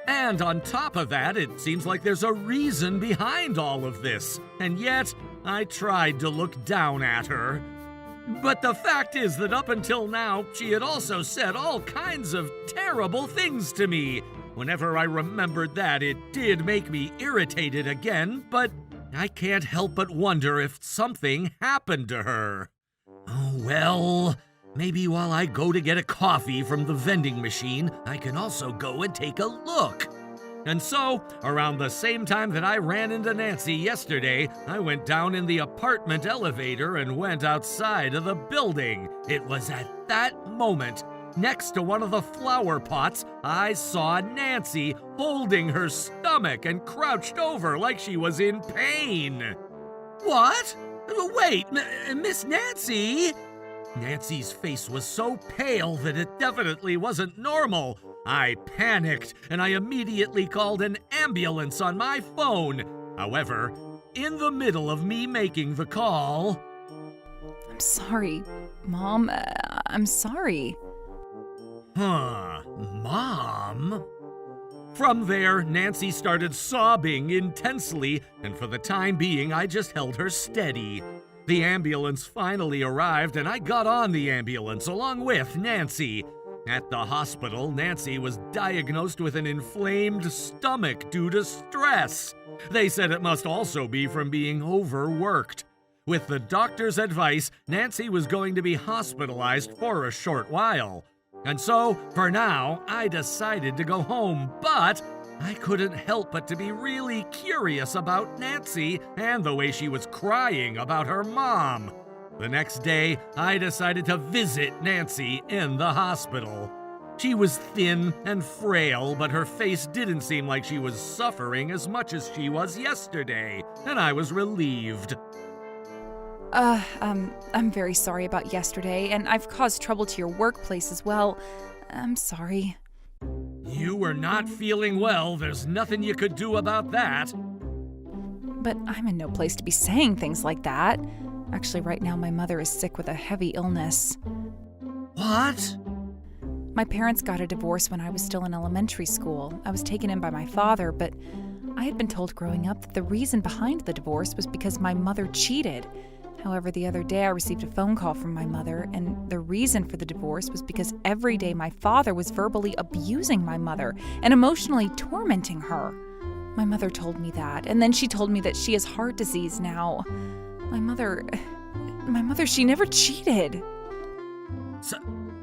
And on top of that, it seems like there's a reason behind all of this, and yet I tried to look down at her. But the fact is that up until now, she had also said all kinds of terrible things to me. Whenever I remembered that, it did make me irritated again, but I can't help but wonder if something happened to her. Oh, well, maybe while I go to get a coffee from the vending machine, I can also go and take a look. And so, around the same time that I ran into Nancy yesterday, I went down in the apartment elevator and went outside of the building. It was at that moment, next to one of the flower pots, I saw Nancy holding her stomach and crouched over like she was in pain. What? Wait, Miss Nancy? Nancy's face was so pale that it definitely wasn't normal. I panicked and I immediately called an ambulance on my phone. However, in the middle of me making the call... I'm sorry, Mom. I'm sorry. Mom? From there, Nancy started sobbing intensely, and for the time being, I just held her steady. The ambulance finally arrived, and I got on the ambulance along with Nancy. At the hospital, Nancy was diagnosed with an inflamed stomach due to stress. They said it must also be from being overworked. With the doctor's advice, Nancy was going to be hospitalized for a short while. And so, for now, I decided to go home, but I couldn't help but to be really curious about Nancy and the way she was crying about her mom. The next day, I decided to visit Nancy in the hospital. She was thin and frail, but her face didn't seem like she was suffering as much as she was yesterday, and I was relieved. I'm very sorry about yesterday, and I've caused trouble to your workplace as well. I'm sorry. You were not feeling well. There's nothing you could do about that. But I'm in no place to be saying things like that. Actually, right now, my mother is sick with a heavy illness. What? My parents got a divorce when I was still in elementary school. I was taken in by my father, but I had been told growing up that the reason behind the divorce was because my mother cheated. However, the other day I received a phone call from my mother, and the reason for the divorce was because every day my father was verbally abusing my mother and emotionally tormenting her. My mother told me that, and then she told me that she has heart disease now. My mother, she never cheated.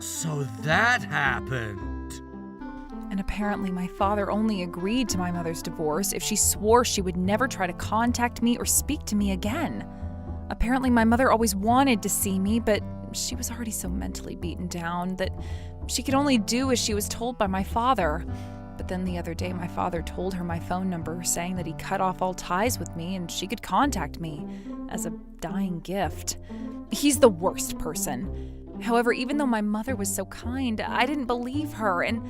So that happened. And apparently my father only agreed to my mother's divorce if she swore she would never try to contact me or speak to me again. Apparently my mother always wanted to see me, but she was already so mentally beaten down that she could only do as she was told by my father. But then the other day my father told her my phone number, saying that he cut off all ties with me and she could contact me as a dying gift. He's the worst person. However, even though my mother was so kind, I didn't believe her, and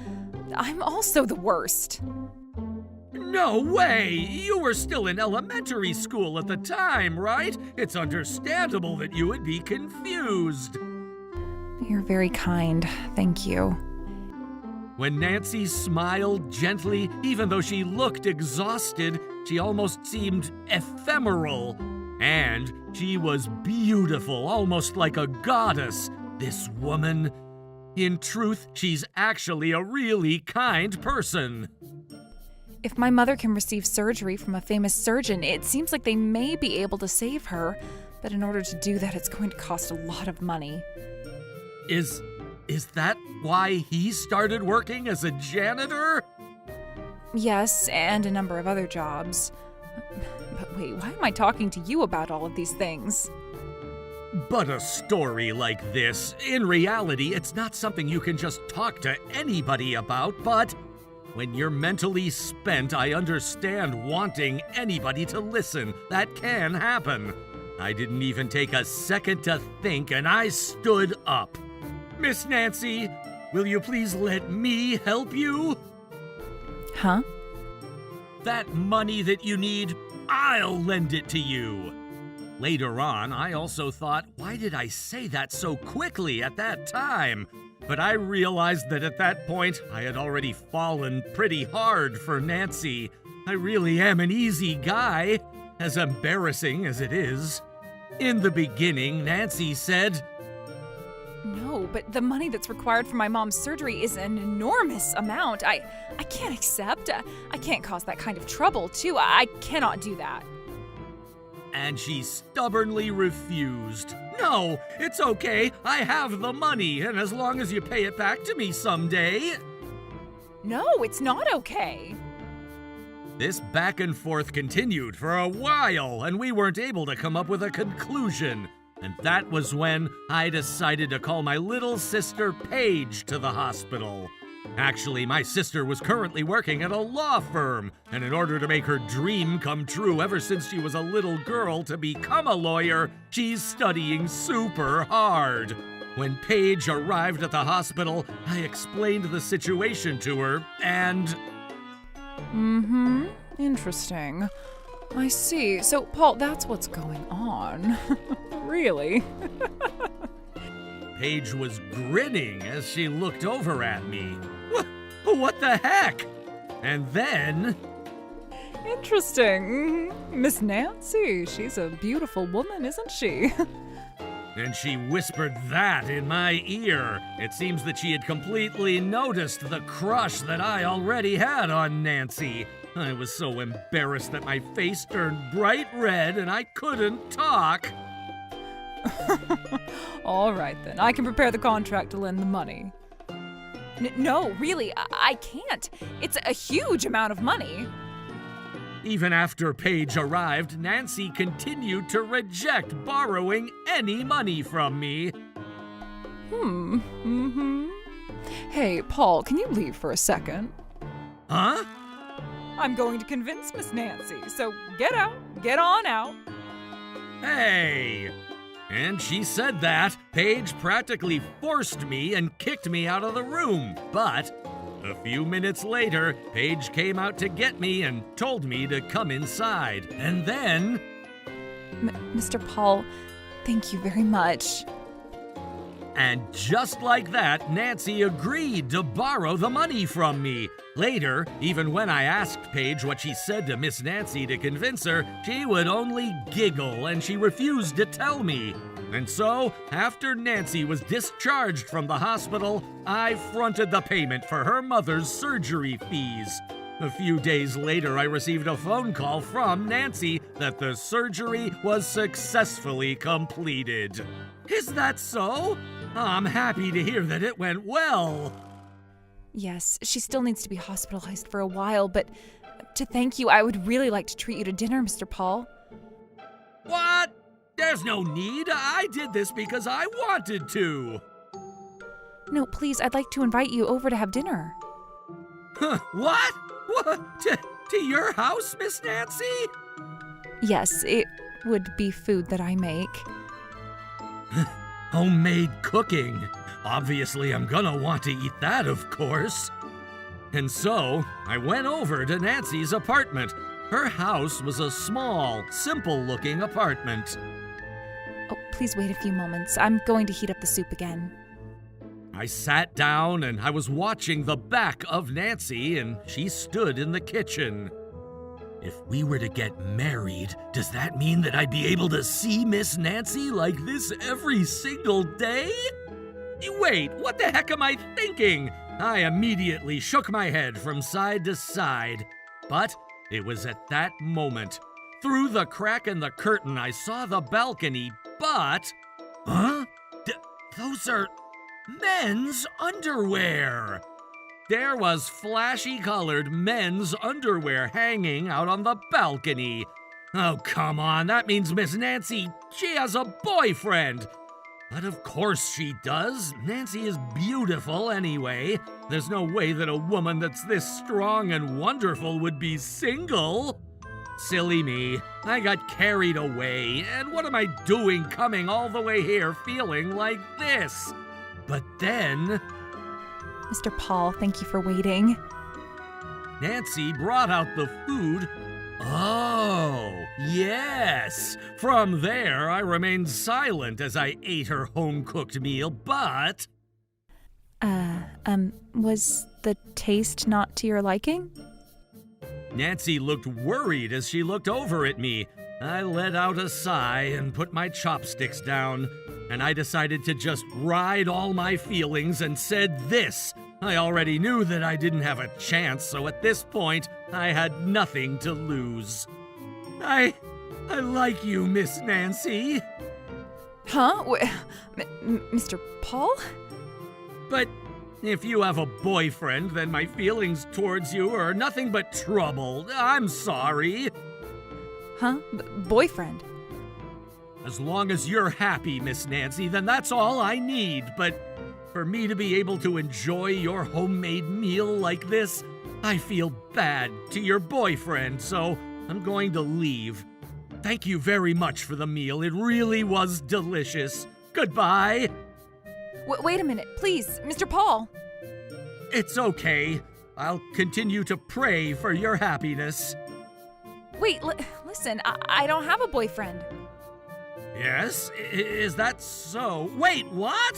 I'm also the worst. No way! You were still in elementary school at the time, right? It's understandable that you would be confused. You're very kind. Thank you. When Nancy smiled gently, even though she looked exhausted, she almost seemed ephemeral. And she was beautiful, almost like a goddess. This woman. In truth, she's actually a really kind person. If my mother can receive surgery from a famous surgeon, it seems like they may be able to save her. But in order to do that, it's going to cost a lot of money. Is that why he started working as a janitor? Yes, and a number of other jobs. But wait, why am I talking to you about all of these things? But a story like this, in reality, it's not something you can just talk to anybody about, but when you're mentally spent, I understand wanting anybody to listen. That can happen. I didn't even take a second to think, and I stood up. Miss Nancy, will you please let me help you? Huh? That money that you need, I'll lend it to you. Later on, I also thought, why did I say that so quickly at that time? But I realized that at that point, I had already fallen pretty hard for Nancy. I really am an easy guy, as embarrassing as it is. In the beginning, Nancy said, No, but the money that's required for my mom's surgery is an enormous amount. I can't accept. I can't cause that kind of trouble, too. I cannot do that. And she stubbornly refused. No, it's okay. I have the money, and as long as you pay it back to me someday. No, it's not okay. This back and forth continued for a while, and we weren't able to come up with a conclusion. And that was when I decided to call my little sister Paige to the hospital. Actually, my sister was currently working at a law firm, and in order to make her dream come true ever since she was a little girl to become a lawyer, she's studying super hard. When Paige arrived at the hospital, I explained the situation to her, and... Interesting. I see. So, Paul, that's what's going on. Really? Paige was grinning as she looked over at me. What the heck? And then... Interesting. Miss Nancy, she's a beautiful woman, isn't she? And she whispered that in my ear. It seems that she had completely noticed the crush that I already had on Nancy. I was so embarrassed that my face turned bright red and I couldn't talk. All right, then. I can prepare the contract to lend the money. No, really, I can't. It's a huge amount of money. Even after Paige arrived, Nancy continued to reject borrowing any money from me. Hey, Paul, can you leave for a second? Huh? I'm going to convince Miss Nancy, so get out, get on out. Hey! And she said that. Paige practically forced me and kicked me out of the room. But a few minutes later, Paige came out to get me and told me to come inside. And then... Mr. Paul, thank you very much. And just like that, Nancy agreed to borrow the money from me. Later, even when I asked Paige what she said to Miss Nancy to convince her, she would only giggle and she refused to tell me. And so, after Nancy was discharged from the hospital, I fronted the payment for her mother's surgery fees. A few days later, I received a phone call from Nancy that the surgery was successfully completed. Is that so? I'm happy to hear that it went well. Yes, she still needs to be hospitalized for a while, but to thank you, I would really like to treat you to dinner, Mr. Paul. What? There's no need. I did this because I wanted to. No, please, I'd like to invite you over to have dinner. Huh, what? What? To your house, Miss Nancy? Yes, it would be food that I make. Homemade cooking. Obviously, I'm gonna want to eat that, of course. And so, I went over to Nancy's apartment. Her house was a small, simple-looking apartment. Oh, please wait a few moments. I'm going to heat up the soup again. I sat down and I was watching the back of Nancy, and she stood in the kitchen. If we were to get married, does that mean that I'd be able to see Miss Nancy like this every single day? Wait, what the heck am I thinking? I immediately shook my head from side to side. But it was at that moment. Through the crack in the curtain, I saw the balcony, but... Huh? Those are men's underwear! There was flashy-colored men's underwear hanging out on the balcony. Oh, come on, that means Miss Nancy, she has a boyfriend. But of course she does. Nancy is beautiful anyway. There's no way that a woman that's this strong and wonderful would be single. Silly me. I got carried away, and what am I doing coming all the way here feeling like this? But then... Mr. Paul, thank you for waiting. Nancy brought out the food. Oh, yes. From there, I remained silent as I ate her home-cooked meal, but... Was the taste not to your liking? Nancy looked worried as she looked over at me. I let out a sigh and put my chopsticks down, and I decided to just ride all my feelings and said this. I already knew that I didn't have a chance, so at this point, I had nothing to lose. I like you, Miss Nancy. Huh? Mr. Paul? But If you have a boyfriend, then my feelings towards you are nothing but trouble. I'm sorry. Huh? Boyfriend? As long as you're happy, Miss Nancy, then that's all I need. But for me to be able to enjoy your homemade meal like this, I feel bad to your boyfriend, so I'm going to leave. Thank you very much for the meal. It really was delicious. Goodbye. Wait a minute, please, Mr. Paul. It's okay. I'll continue to pray for your happiness. Wait, listen, I don't have a boyfriend. Yes? Is that so? Wait, what?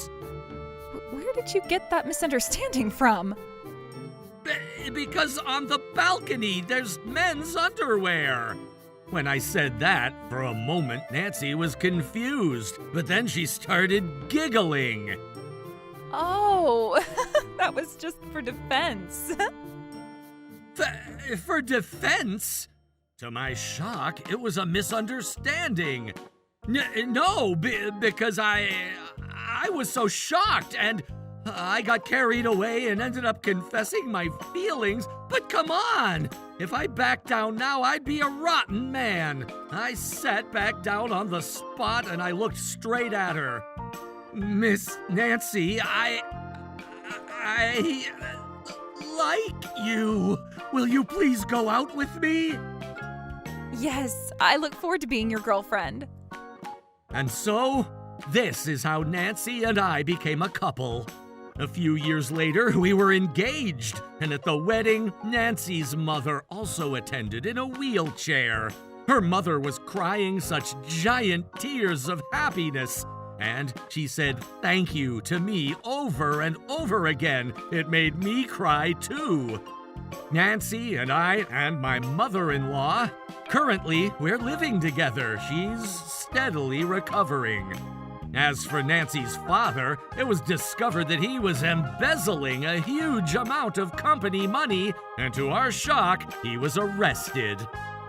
Where did you get that misunderstanding from? Because on the balcony, there's men's underwear. When I said that, for a moment, Nancy was confused, but then she started giggling. Oh, that was just for defense. For defense? To my shock, it was a misunderstanding. No, because I was so shocked, and I got carried away and ended up confessing my feelings. But come on! If I backed down now, I'd be a rotten man. I sat back down on the spot and I looked straight at her. Miss Nancy, I like you. Will you please go out with me? Yes, I look forward to being your girlfriend. And so, this is how Nancy and I became a couple. A few years later, we were engaged, and at the wedding, Nancy's mother also attended in a wheelchair. Her mother was crying such giant tears of happiness, and she said thank you to me over and over again. It made me cry too. Nancy and I and my mother-in-law, currently we're living together. She's steadily recovering. As for Nancy's father, it was discovered that he was embezzling a huge amount of company money, and to our shock, he was arrested.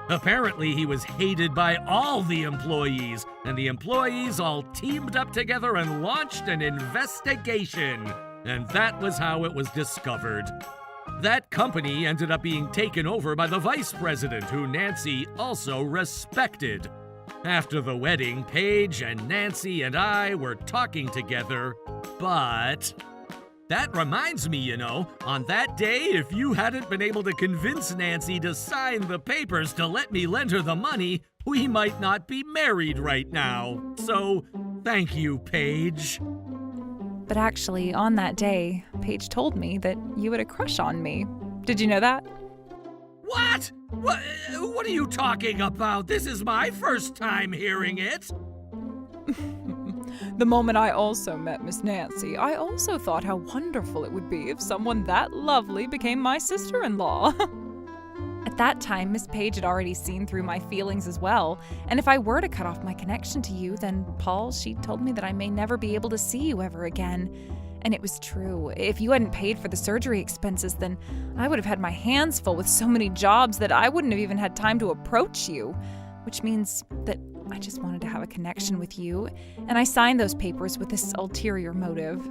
Apparently, he was hated by all the employees, and the employees all teamed up together and launched an investigation. And that was how it was discovered. That company ended up being taken over by the vice president, who Nancy also respected. After the wedding, Paige and Nancy and I were talking together, but that reminds me, on that day, if you hadn't been able to convince Nancy to sign the papers to let me lend her the money, we might not be married right now. So, thank you, Paige. But actually, on that day, Paige told me that you had a crush on me. Did you know that? What? What are you talking about? This is my first time hearing it. The moment I also met Miss Nancy, I also thought how wonderful it would be if someone that lovely became my sister-in-law. At that time, Miss Paige had already seen through my feelings as well, and if I were to cut off my connection to you, then Paul, she told me that I may never be able to see you ever again. And it was true. If you hadn't paid for the surgery expenses, then I would have had my hands full with so many jobs that I wouldn't have even had time to approach you. Which means that I just wanted to have a connection with you, and I signed those papers with this ulterior motive.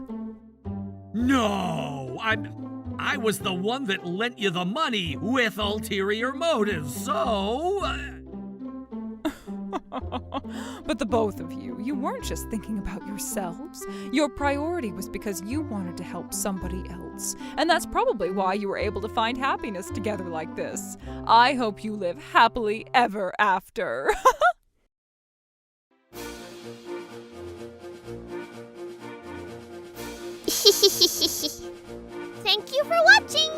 No, I was the one that lent you the money with ulterior motives, so... But the both of you weren't just thinking about yourselves. Your priority was because you wanted to help somebody else. And that's probably why you were able to find happiness together like this. I hope you live happily ever after. Thank you for watching!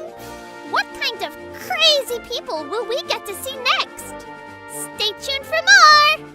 What kind of crazy people will we get to see next? Stay tuned for more!